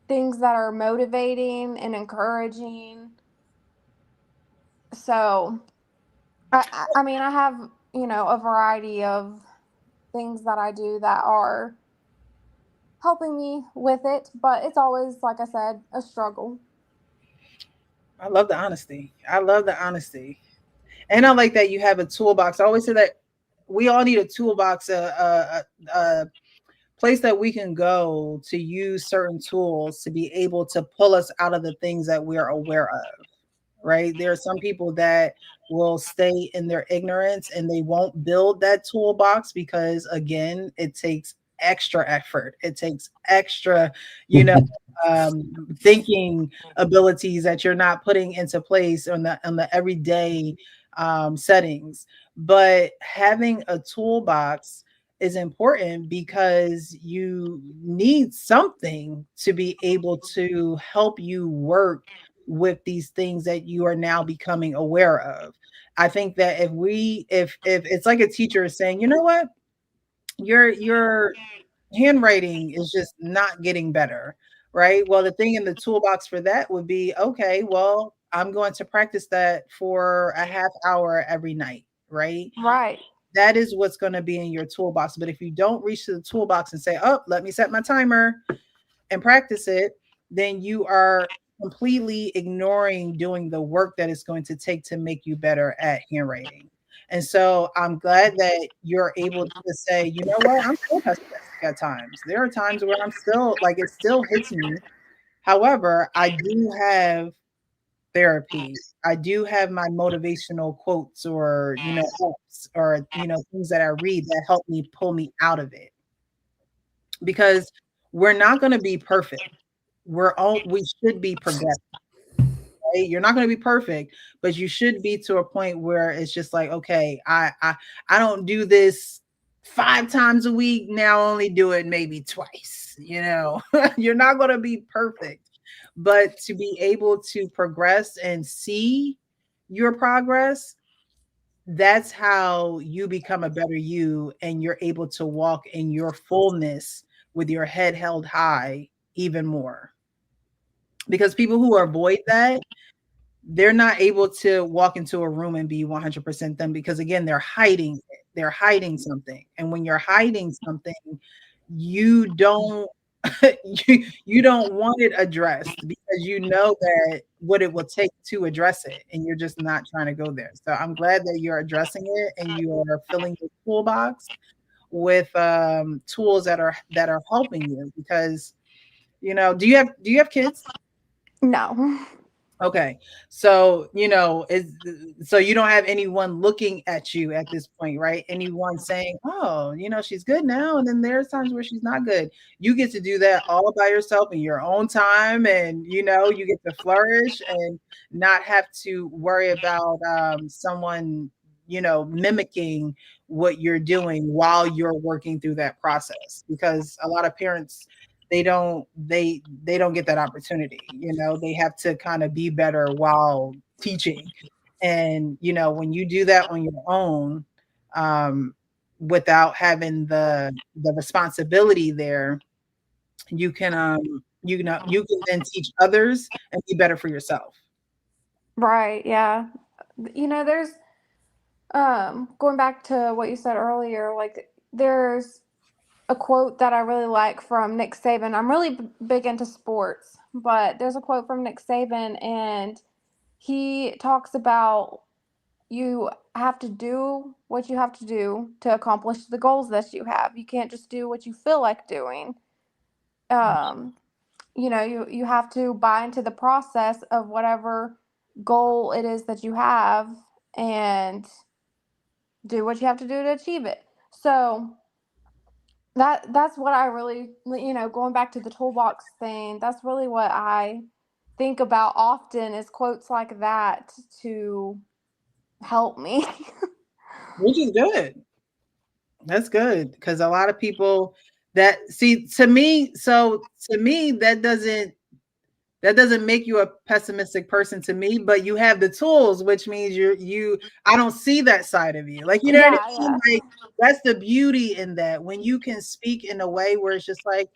things that are motivating and encouraging. So I mean, I have, you know, a variety of things that I do that are helping me with it, but it's always, like I said, a struggle. I love the honesty. I love the honesty. And I like that you have a toolbox. I always say that we all need a toolbox, a place that we can go to use certain tools to be able to pull us out of the things that we're aware of, right? There are some people that will stay in their ignorance and they won't build that toolbox because, again, it takes extra effort. It takes extra, you know, thinking abilities that you're not putting into place on the everyday settings. But having a toolbox is important because you need something to be able to help you work with these things that you are now becoming aware of. I think that if it's like a teacher is saying, you know what, your handwriting is just not getting better, right? Well, the thing in the toolbox for that would be, okay, well, I'm going to practice that for a half hour every night, right? Right. That is what's going to be in your toolbox. But if you don't reach to the toolbox and say, oh, let me set my timer and practice it, then you are completely ignoring doing the work that it's going to take to make you better at handwriting. And so I'm glad that you're able to say, you know what, I'm still pessimistic at times. There are times where I'm still like it still hits me. However, I do have therapy. I do have my motivational quotes or, helps or, things that I read that help me pull me out of it because we're not going to be perfect. We should be progressive, right? You're not going to be perfect, but you should be to a point where it's just like, okay, I don't do this 5 times a week. Now I only do it maybe twice. You're not going to be perfect, but to be able to progress and see your progress, that's how you become a better you and you're able to walk in your fullness with your head held high even more. Because people who avoid that, they're not able to walk into a room and be 100% them because again, they're hiding it. They're hiding something. And when you're hiding something, you don't you don't want it addressed because you know that what it will take to address it, and you're just not trying to go there. So I'm glad that you're addressing it and you are filling your toolbox with tools that are helping you because do you have kids? No. Okay. So, so you don't have anyone looking at you at this point, right? Anyone saying, "Oh, she's good now," and then there's times where she's not good. You get to do that all by yourself in your own time, and you get to flourish and not have to worry about someone, mimicking what you're doing while you're working through that process. Because a lot of parents they don't get that opportunity. They have to kind of be better while teaching. And when you do that on your own, um, without having the responsibility there, you can you can then teach others and be better for yourself. Right, yeah. There's going back to what you said earlier, like there's a quote that I really like from Nick Saban. I'm really big into sports, but there's a quote from Nick Saban, and he talks about you have to do what you have to do to accomplish the goals that you have. You can't just do what you feel like doing. Um, you have to buy into the process of whatever goal it is that you have and do what you have to do to achieve it. So that's what I really, going back to the toolbox thing, that's really what I think about often is quotes like that to help me. Which is good. That's good because a lot of people that see to me, that doesn't make you a pessimistic person to me, but you have the tools, which means I don't see that side of you. Like, you know what Yeah, I mean? yeah. Like, that's the beauty in that when you can speak in a way where it's just like,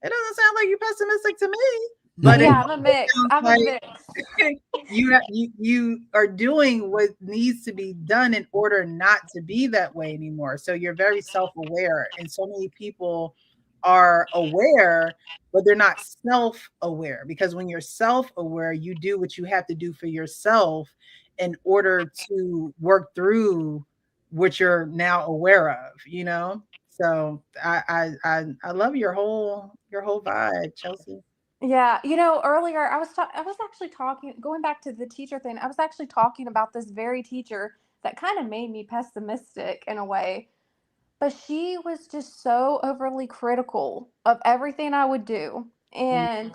it doesn't sound like you're pessimistic to me, but it Yeah, I'm a mix. sounds I'm a like mix. you are doing what needs to be done in order not to be that way anymore. So you're very self-aware, and so many people are aware, but they're not self-aware, because when you're self-aware, you do what you have to do for yourself in order to work through what you're now aware of. So I love your whole vibe, Chelsea. Yeah, earlier I was actually talking, going back to the teacher thing. I was actually talking about this very teacher that kind of made me pessimistic in a way, but she was just so overly critical of everything I would do. And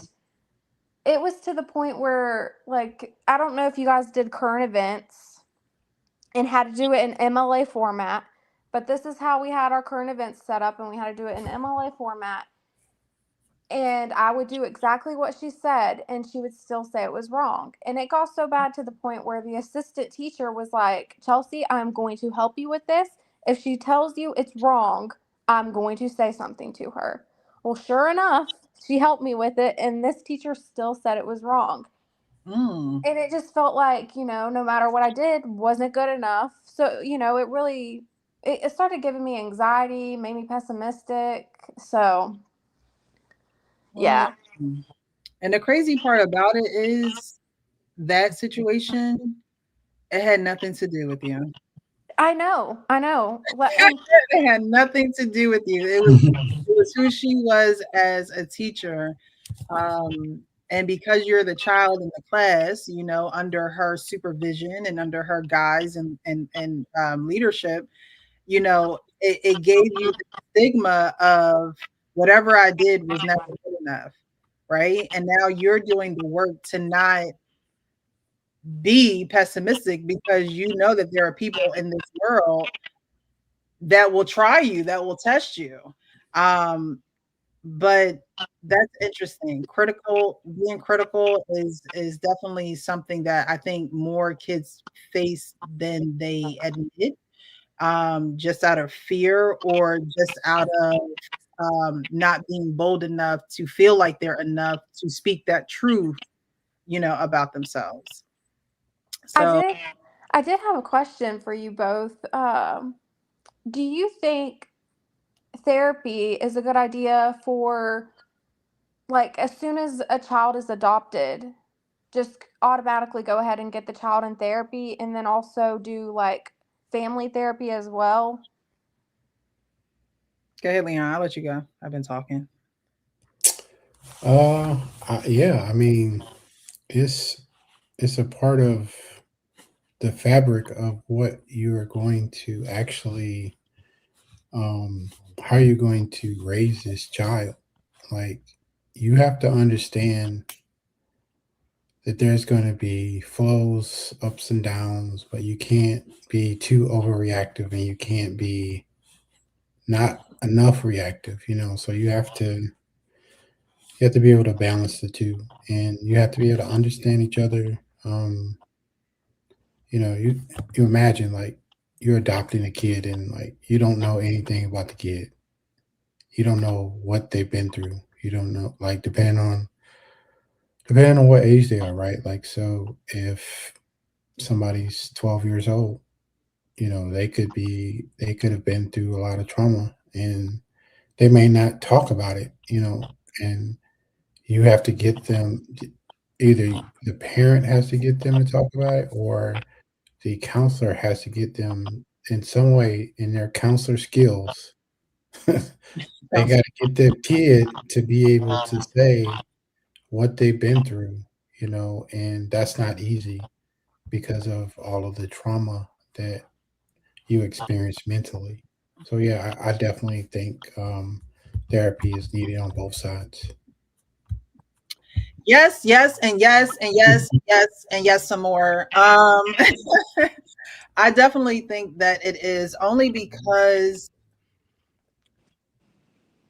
it was to the point where, like, I don't know if you guys did current events and had to do it in MLA format, but this is how we had our current events set up, and we had to do it in MLA format. And I would do exactly what she said, and she would still say it was wrong. And it got so bad to the point where the assistant teacher was like, "Chelsea, I'm going to help you with this. If she tells you it's wrong, I'm going to say something to her." Well, sure enough, she helped me with it, and this teacher still said it was wrong. Mm. And it just felt like, no matter what I did, wasn't good enough. So, it really, it started giving me anxiety, made me pessimistic. So, Mm. yeah. And the crazy part about it is that situation, it had nothing to do with you. I know, I know. It had nothing to do with you. It was who she was as a teacher. And because you're the child in the class, under her supervision and under her guise and leadership, it gave you the stigma of whatever I did was never good enough, right? And now you're doing the work to not be pessimistic, because you know that there are people in this world that will try you, that will test you. But that's interesting. Being critical is definitely something that I think more kids face than they admit, just out of fear, or just out of not being bold enough to feel like they're enough to speak that truth, about themselves. I So, did I did have a question for you both. Do you think therapy is a good idea for like as soon as a child is adopted, just automatically go ahead and get the child in therapy and then also do like family therapy as well? Go ahead, Leon. I'll let you go. I've been talking. Yeah, I mean, it's it's a part of the fabric of what you are going to actually, um, how you're going to raise this child. Like, you have to understand that there's going to be flows, ups and downs, but you can't be too overreactive and you can't be not enough reactive, So you have to be able to balance the two, and you have to be able to understand each other. You imagine like you're adopting a kid and like you don't know anything about the kid. You don't know what they've been through. You don't know, like, depending on what age they are, right? Like, so if somebody's 12 years old, they could have been through a lot of trauma, and they may not talk about it, and you have to get them, either the parent has to get them to talk about it, or the counselor has to get them in some way in their counselor skills. They got to get their kid to be able to say what they've been through, and that's not easy because of all of the trauma that you experience mentally. So yeah, I definitely think therapy is needed on both sides. Yes, yes, and yes, and yes, and yes, and yes, some more. I definitely think that it is only because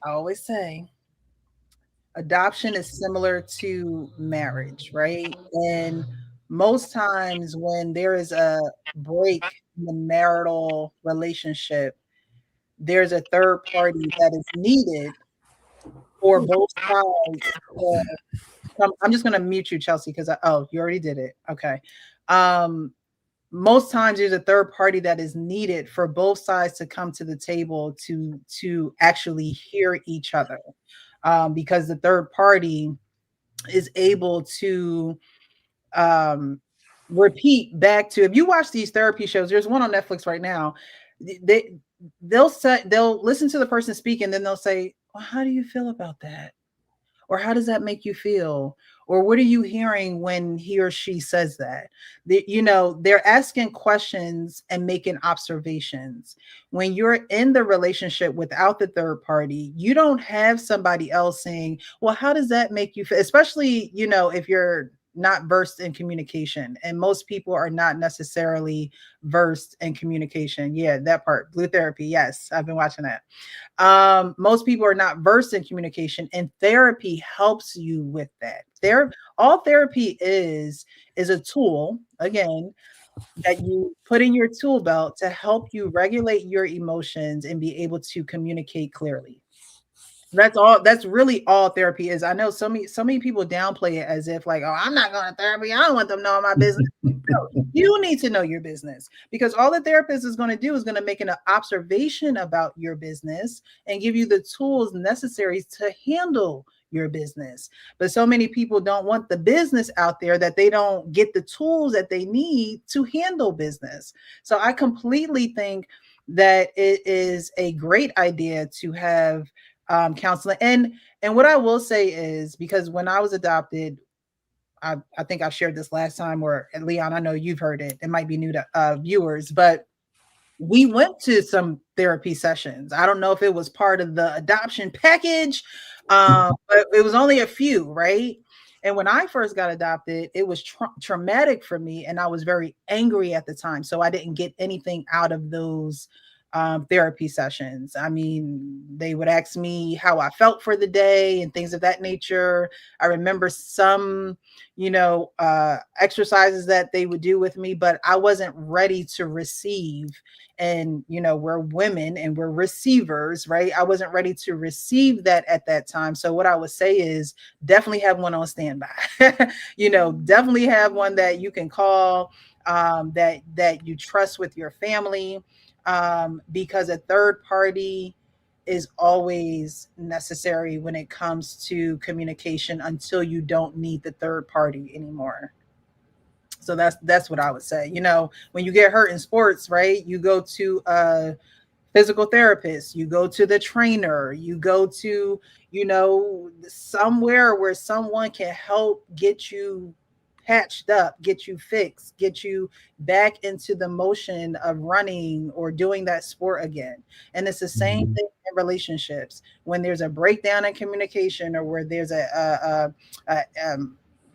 I always say adoption is similar to marriage, right? And most times when there is a break in the marital relationship, there's a third party that is needed for both sides to come. I'm just going to mute you, Chelsea, because oh, you already did it. Okay. Um, Most times there's a third party that is needed for both sides to come to the table to actually hear each other, because the third party is able to um, repeat back to. If you watch these therapy shows, there's one on Netflix right now. They they'll listen to the person speak and then they'll say, well, how do you feel about that? Or how does that make you feel? Or what are you hearing when he or she says that? They're asking questions and making observations. When you're in the relationship without the third party, you don't have somebody else saying, well, how does that make you feel? Especially, if you're not versed in communication. And most people are not necessarily versed in communication. Yeah, that part, blue therapy. Yes, I've been watching that. Most people are not versed in communication, and therapy helps you with that. All therapy is a tool, again, that you put in your tool belt to help you regulate your emotions and be able to communicate clearly. That's all. That's really all therapy is. I know so many people downplay it as if like, oh, I'm not going to therapy. I don't want them knowing my business. No, you need to know your business, because all the therapist is going to do is going to make an observation about your business and give you the tools necessary to handle your business. But so many people don't want the business out there that they don't get the tools that they need to handle business. So I completely think that it is a great idea to have counseling. And what I will say is, because when I was adopted, I think I shared this last time, or Leon, I know you've heard it. It might be new to viewers, but we went to some therapy sessions. I don't know if it was part of the adoption package, but it was only a few, right? And when I first got adopted, it was traumatic for me, and I was very angry at the time. So I didn't get anything out of those therapy sessions. I mean, they would ask me how I felt for the day and things of that nature. I remember some, exercises that they would do with me, but I wasn't ready to receive. And, we're women and we're receivers, right? I wasn't ready to receive that at that time. So what I would say is definitely have one on standby. Definitely have one that you can call, that you trust with your family, because a third party is always necessary when it comes to communication until you don't need the third party anymore. So that's what I would say. When you get hurt in sports, right? You go to physical therapist, you go to the trainer, you go to, somewhere where someone can help get you patched up, get you fixed, get you back into the motion of running or doing that sport again. And it's the same Mhm. thing in relationships. When there's a breakdown in communication, or where there's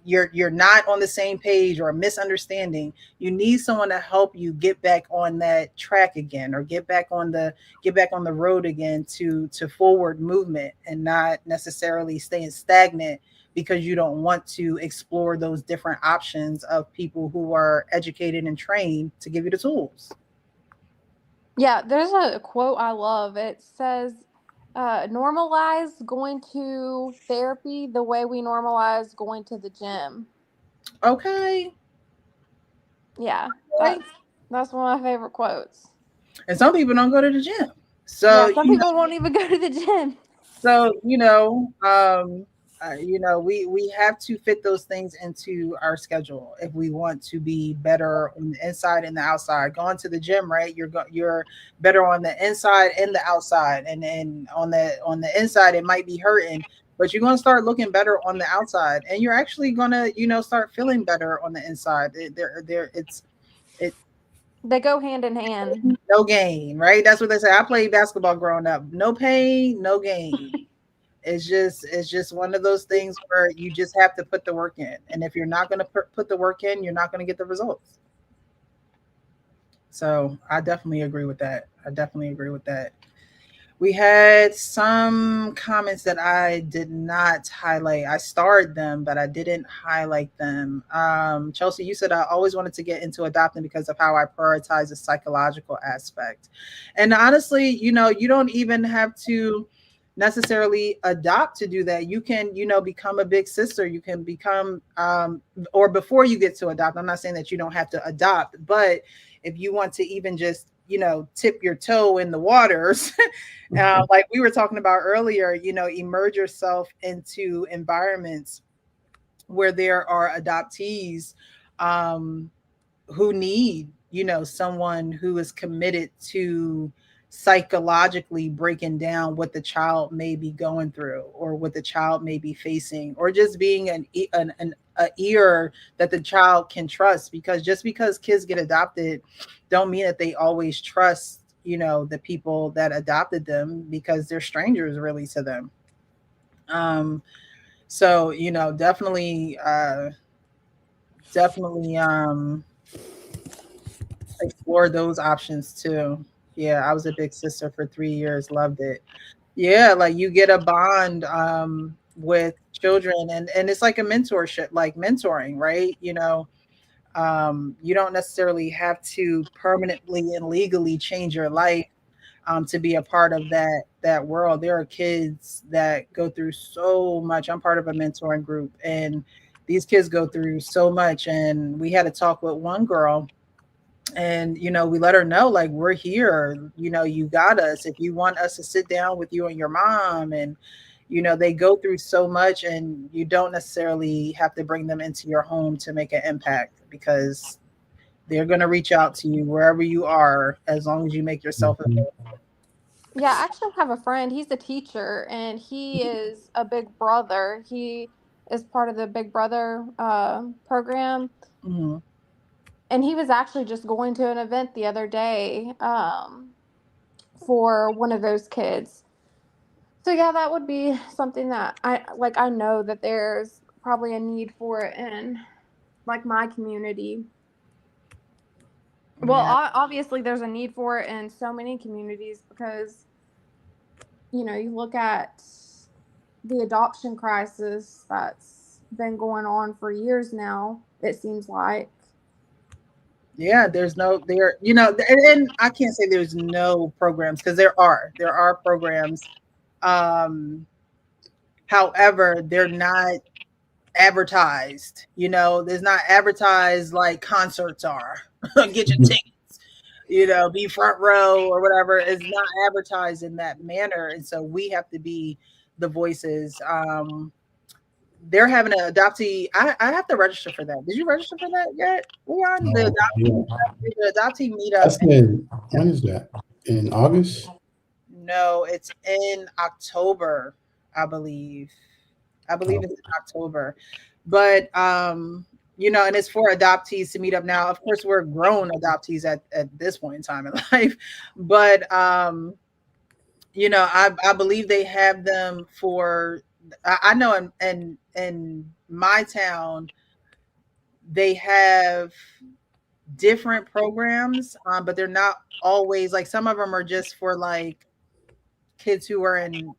you're not on the same page, or a misunderstanding, you need someone to help you get back on that track again, or get back on the road again, to forward movement, and not necessarily staying stagnant because you don't want to explore those different options of people who are educated and trained to give you the tools. Yeah, there's a quote I love. It says, normalize going to therapy the way we normalize going to the gym. Okay. Yeah, Okay. that's one of my favorite quotes. And some people don't go to the gym. Yeah, So, some people won't even go to the gym. So, we have to fit those things into our schedule if we want to be better on the inside and the outside. Going to the gym, right? You're better on the inside and the outside, and on the inside it might be hurting, but you're gonna start looking better on the outside, and you're actually gonna start feeling better on the inside. It They go hand in hand. no gain, right? That's what they say. I played basketball growing up. No pain, no gain. It's just one of those things where you just have to put the work in. And if you're not going to put the work in, you're not going to get the results. So I definitely agree with that. We had some comments that I did not highlight. I starred them, but I didn't highlight them. Chelsea, you said I always wanted to get into adopting because of how I prioritize the psychological aspect. And honestly, you don't even have to necessarily adopt to do that. You can, become a big sister. You can become, or before you get to adopt. I'm not saying that you don't have to adopt, but if you want to even just, tip your toe in the waters, like we were talking about earlier, immerse yourself into environments where there are adoptees who need, someone who is committed to psychologically breaking down what the child may be going through, or what the child may be facing, or just being an a ear that the child can trust. Because just because kids get adopted don't mean that they always trust, the people that adopted them, because they're strangers really to them. So, definitely explore those options too. Yeah, I was a big sister for 3 years, loved it. Yeah, like you get a bond with children, and it's like a mentorship, like mentoring, right? You don't necessarily have to permanently and legally change your life to be a part of that world. There are kids that go through so much. I'm part of a mentoring group, and these kids go through so much. And we had a talk with one girl, and we let her know, like, we're here, you got us if you want us to sit down with you and your mom. And they go through so much, and you don't necessarily have to bring them into your home to make an impact, because they're going to reach out to you wherever you are, as long as you make yourself Mhm. available. Yeah, I actually have a friend. He's a teacher, and he is a big brother. He is part of the Big Brother program, Mhm. and he was actually just going to an event the other day for one of those kids. So yeah, that would be something that I like. I know that there's probably a need for it in like my community. Well, Yeah. obviously there's a need for it in so many communities because you look at the adoption crisis that's been going on for years now, it seems like. Yeah, there's no there, and I can't say there's no programs, because there are programs. Um, However, they're not advertised. There's not advertised like concerts are. Get your tickets. be front row or whatever. It's not advertised in that manner. And so we have to be the voices. They're having an adoptee. I have to register for that. Did you register for that yet? We're on Oh, yeah. the adoptee meetup. That's in, when is that? In August? No, it's in October, I believe. I believe Oh, it's in October. But and it's for adoptees to meet up now. Of course, we're grown adoptees at this point in time in life. But I believe they have them for I know in my town they have different programs, but they're not always like some of them are just for like kids who are in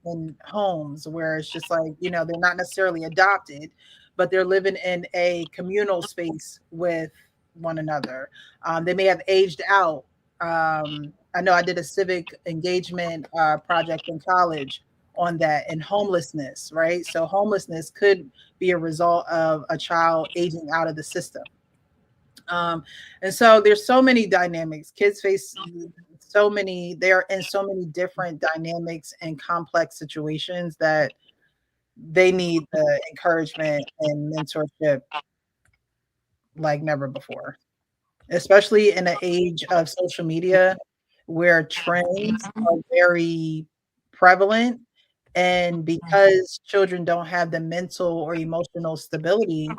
homes where it's just like they're not necessarily adopted, but they're living in a communal space with one another. They may have aged out. I know I did a civic engagement project in college on that and homelessness, right? So homelessness could be a result of a child aging out of the system. And so there's so many dynamics. Kids face they are in so many different dynamics and complex situations that they need the encouragement and mentorship like never before, especially in the age of social media where trends are very prevalent. And because children don't have the mental or emotional stability,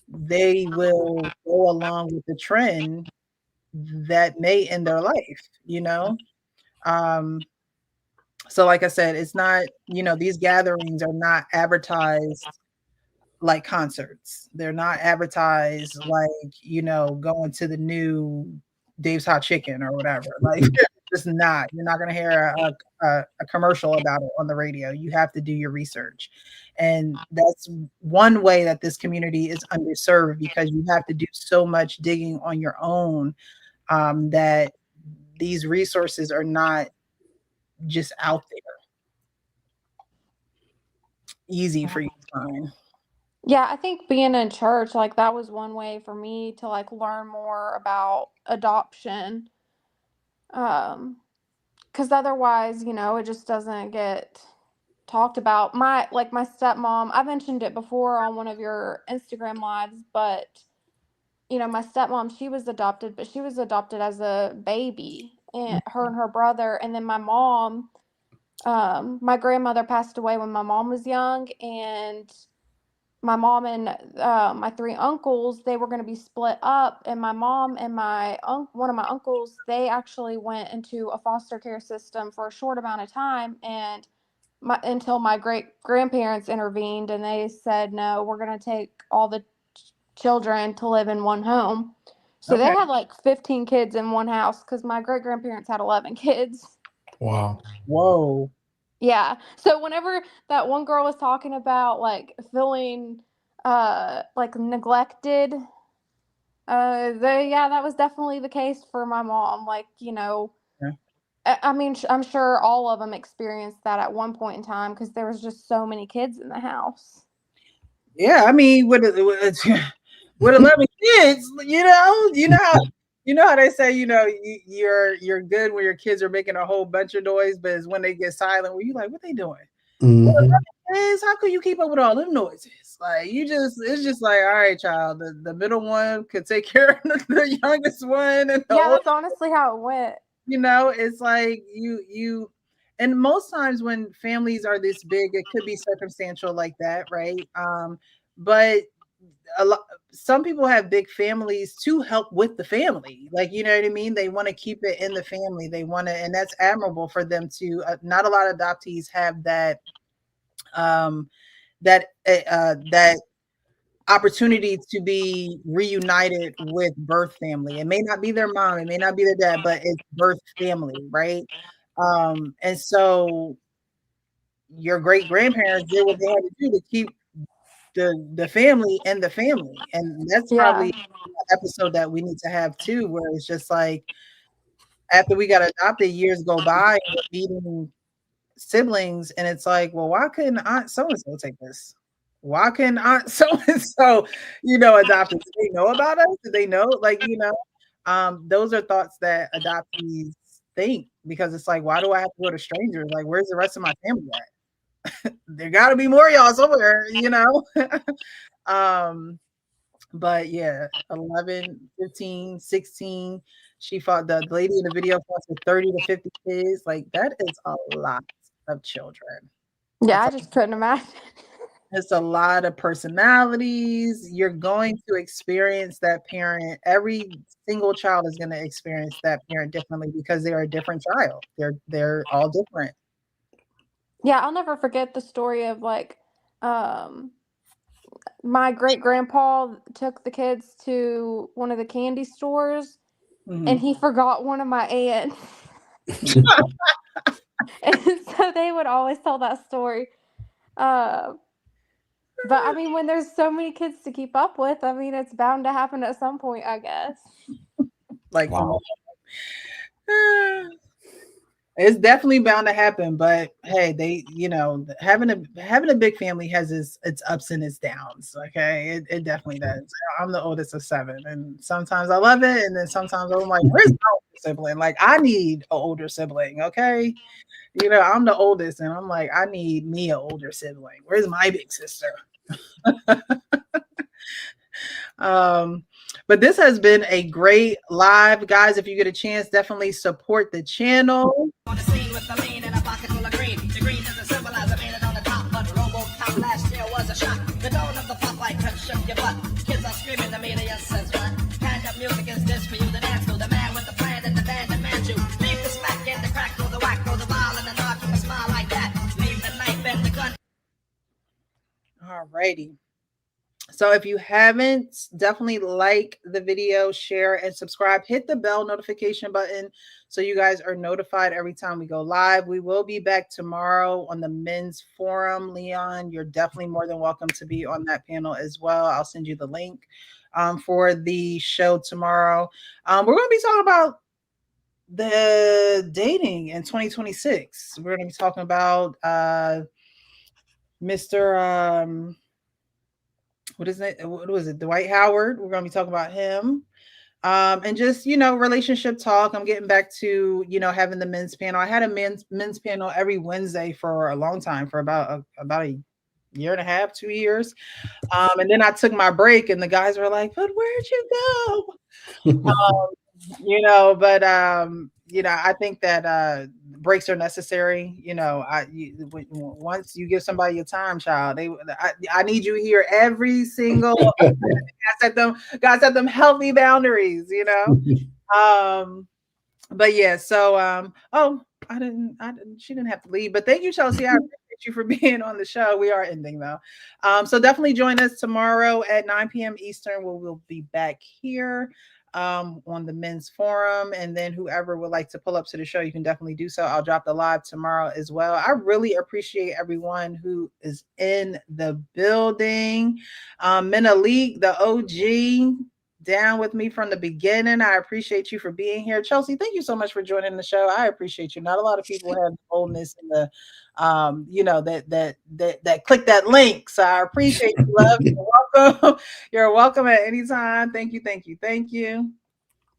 they will go along with the trend that may end their life. Um, so like I said, it's not, these gatherings are not advertised like concerts. They're not advertised like, going to the new Dave's Hot Chicken or whatever. Like just not. You're not gonna hear a commercial about it on the radio. You have to do your research. And that's one way that this community is underserved because you have to do so much digging on your own, that these resources are not just out there easy for you to find. Yeah, I think being in church, like that was one way for me to like learn more about adoption. Because otherwise, it just doesn't get talked about. My stepmom, I mentioned it before on one of your Instagram lives, but my stepmom, she was adopted, but she was adopted as a baby, and her and her brother, and then my mom, my grandmother passed away when my mom was young, and my mom and my three uncles, they were going to be split up, and my mom and one of my uncles, they actually went into a foster care system for a short amount of time, and until my great grandparents intervened, and they said, no, we're going to take all the children to live in one home. So they Okay. had like 15 kids in one house because my great grandparents had 11 kids. wow. Whoa. Yeah. So whenever that one girl was talking about like feeling like neglected, that was definitely the case for my mom. Like, Yeah. I mean, I'm sure all of them experienced that at one point in time because there was just so many kids in the house. Yeah, I mean, with 11 kids, how they say, you're good when your kids are making a whole bunch of noise, but it's when they get silent, where you like, what they doing? With Hmm. 11 kids, how could you keep up with all them noises? Like it's just like, all right, child, the middle one could take care of the youngest one, and the Yeah, old, that's honestly how it went. it's like and most times when families are this big, it could be circumstantial like that, right? But a lot some people have big families to help with the family, like, you know what I mean, they want to keep it in the family, they want to, and that's admirable for them to not a lot of adoptees have um that opportunity to be reunited with birth family. It may not be their mom, it may not be their dad, but it's birth family, right? And so your great grandparents did what they had to do to keep the family and the family. And that's Yeah. probably an episode that we need to have too, where it's just like after we got adopted, years go by and we're meeting siblings, and it's like, well, why couldn't Aunt so and so take this? Why couldn't Aunt so and so, adopt us? Did they know about us? Did they know? Like, Those are thoughts that adoptees think, because it's like, why do I have to go to strangers? Like, where's the rest of my family at? There got to be more of y'all somewhere, you know? But yeah, 11, 15, 16. She fought, the lady in the video fought with 30 to 50 kids. Like, that is a lot of children. Yeah, I just couldn't imagine. It's a lot of personalities. You're going to experience that parent. Every single child is going to experience that parent differently because they're a different child. They're all different. Yeah, I'll never forget the story of like my great grandpa took the kids to one of the candy stores and he forgot one of my aunts. And so they would always tell that story. But I mean, when there's so many kids to keep up with, I mean, it's bound to happen at some point, I guess. Like, wow. It's definitely bound to happen, but hey, they, you know, having a big family has its ups and its downs. Okay, it definitely does. I'm the oldest of 7, and sometimes I love it, and then sometimes I'm like, where's my older sibling? Like, I need an older sibling. Okay, you know, I'm the oldest, and I'm like, I need me an older sibling. Where's my big sister? But this has been a great live, guys. If you get a chance, definitely support the channel. On the scene with the lean and a pocket full of green. The green is a symbolizer made it on the top, but RoboCop last year was a shot. The tone of the Popeye crunch shook your butt. Kids are screaming, the media says what? Hand up music is this for you to dance to. The man with the plan and the band demands you. Leave the smack and the crack, throw the whack, throw the ball and the knock, keep a smile like that. Leave the knife and the gun. Alrighty. So if you haven't, definitely like the video, share, and subscribe. Hit the bell notification button so you guys are notified every time we go live. We will be back tomorrow on the men's forum. Leon, you're definitely more than welcome to be on that panel as well. I'll send you the link for the show tomorrow. We're going to be talking about the dating in 2026. We're going to be talking about Mr. What is it? What was it? Dwight Howard. We're going to be talking about him. And just, you know, relationship talk. I'm getting back to, you know, having the men's panel. I had a men's panel every Wednesday for a long time, for about a year and a half, 2 years. And then I took my break and the guys were like, but where'd you go? You know, but you know, I think that breaks are necessary. You know, once you give somebody your time, child, I need you here every single. God set them healthy boundaries. You know, but yeah. So she didn't have to leave, but thank you, Chelsea. I appreciate you for being on the show. We are ending though, so definitely join us tomorrow at 9 p.m. Eastern. We'll be back here on the men's forum, and then whoever would like to pull up to the show, you can definitely do so. I'll drop the live tomorrow as well. I really appreciate everyone who is in the building. Menalik, the OG, down with me from the beginning. I appreciate you for being here. Chelsea, thank you so much for joining the show. I appreciate you. Not a lot of people have the boldness and the you know, that click that link. So I appreciate you, love. You're welcome. You're welcome at any time. Thank you.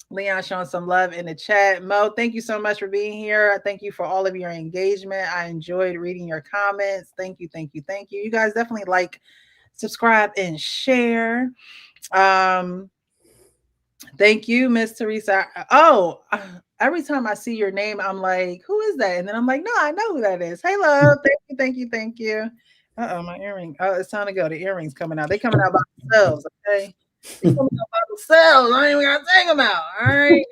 Leon showing some love in the chat. Mo, thank you so much for being here. Thank you for all of your engagement. I enjoyed reading your comments. Thank you. You guys definitely like, subscribe, and share. Thank you, Miss Teresa. Oh, every time I see your name, I'm like, who is that? And then I'm like, no, I know who that is. Hey, love. Thank you. My earring. Oh, it's time to go. The earrings coming out. They coming out by themselves, okay? They coming out by themselves. I ain't even gotta take them out. All right.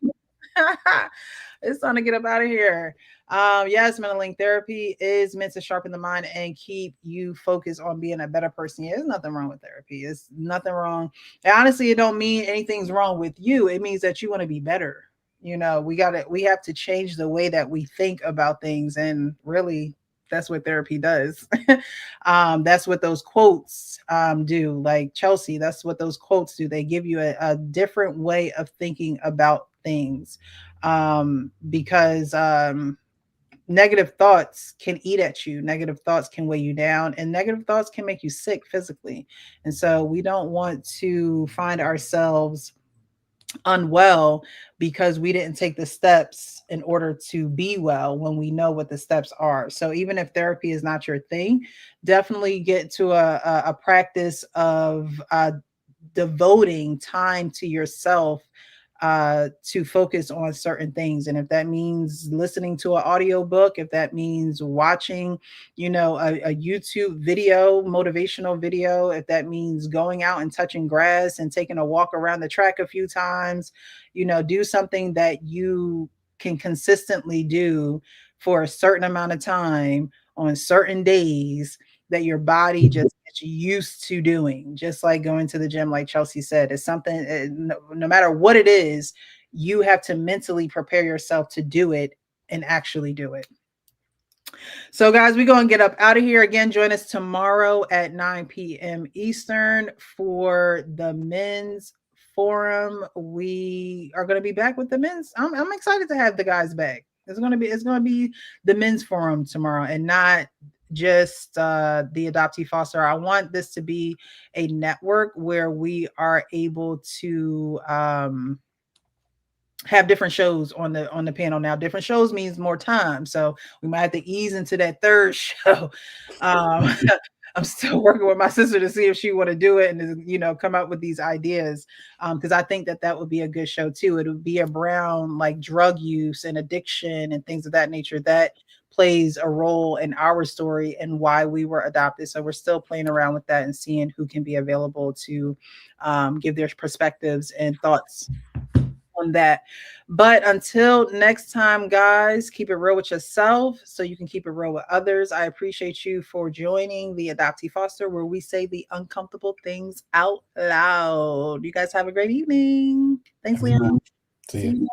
It's time to get up out of here. Yes, mental link therapy is meant to sharpen the mind and keep you focused on being a better person. Yeah, there's nothing wrong with therapy. It's nothing wrong. And honestly, it don't mean anything's wrong with you. It means that you want to be better. You know, we have to change the way that we think about things. And really, that's what therapy does. That's what those quotes do. Like Chelsea, that's what those quotes do. They give you a different way of thinking about things. Because negative thoughts can eat at you. Negative thoughts can weigh you down, and negative thoughts can make you sick physically. And so we don't want to find ourselves unwell because we didn't take the steps in order to be well when we know what the steps are. So even if therapy is not your thing, definitely get to a practice of devoting time to yourself to focus on certain things. And if that means listening to an audio book, if that means watching, a YouTube video, motivational video, if that means going out and touching grass and taking a walk around the track a few times, do something that you can consistently do for a certain amount of time on certain days that your body just gets used to doing, just like going to the gym, like Chelsea said. It's something, no matter what it is, you have to mentally prepare yourself to do it and actually do it. So, guys, we're going to get up out of here. Again, join us tomorrow at 9 p.m. Eastern for the men's forum. We are going to be back with the men's. I'm excited to have the guys back. It's going to be the men's forum tomorrow, and not just the adoptee foster. I want this to be a network where we are able to have different shows on the panel. Now, different shows means more time, so we might have to ease into that third show. I'm still working with my sister to see if she want to do it and come up with these ideas, because I think that would be a good show too. It would be around like drug use and addiction and things of that nature that plays a role in our story and why we were adopted. So we're still playing around with that and seeing who can be available to give their perspectives and thoughts on that. But until next time, guys, keep it real with yourself so you can keep it real with others. I appreciate you for joining the Adoptee Foster, where we say the uncomfortable things out loud. You guys have a great evening. Thanks, Leon. See you.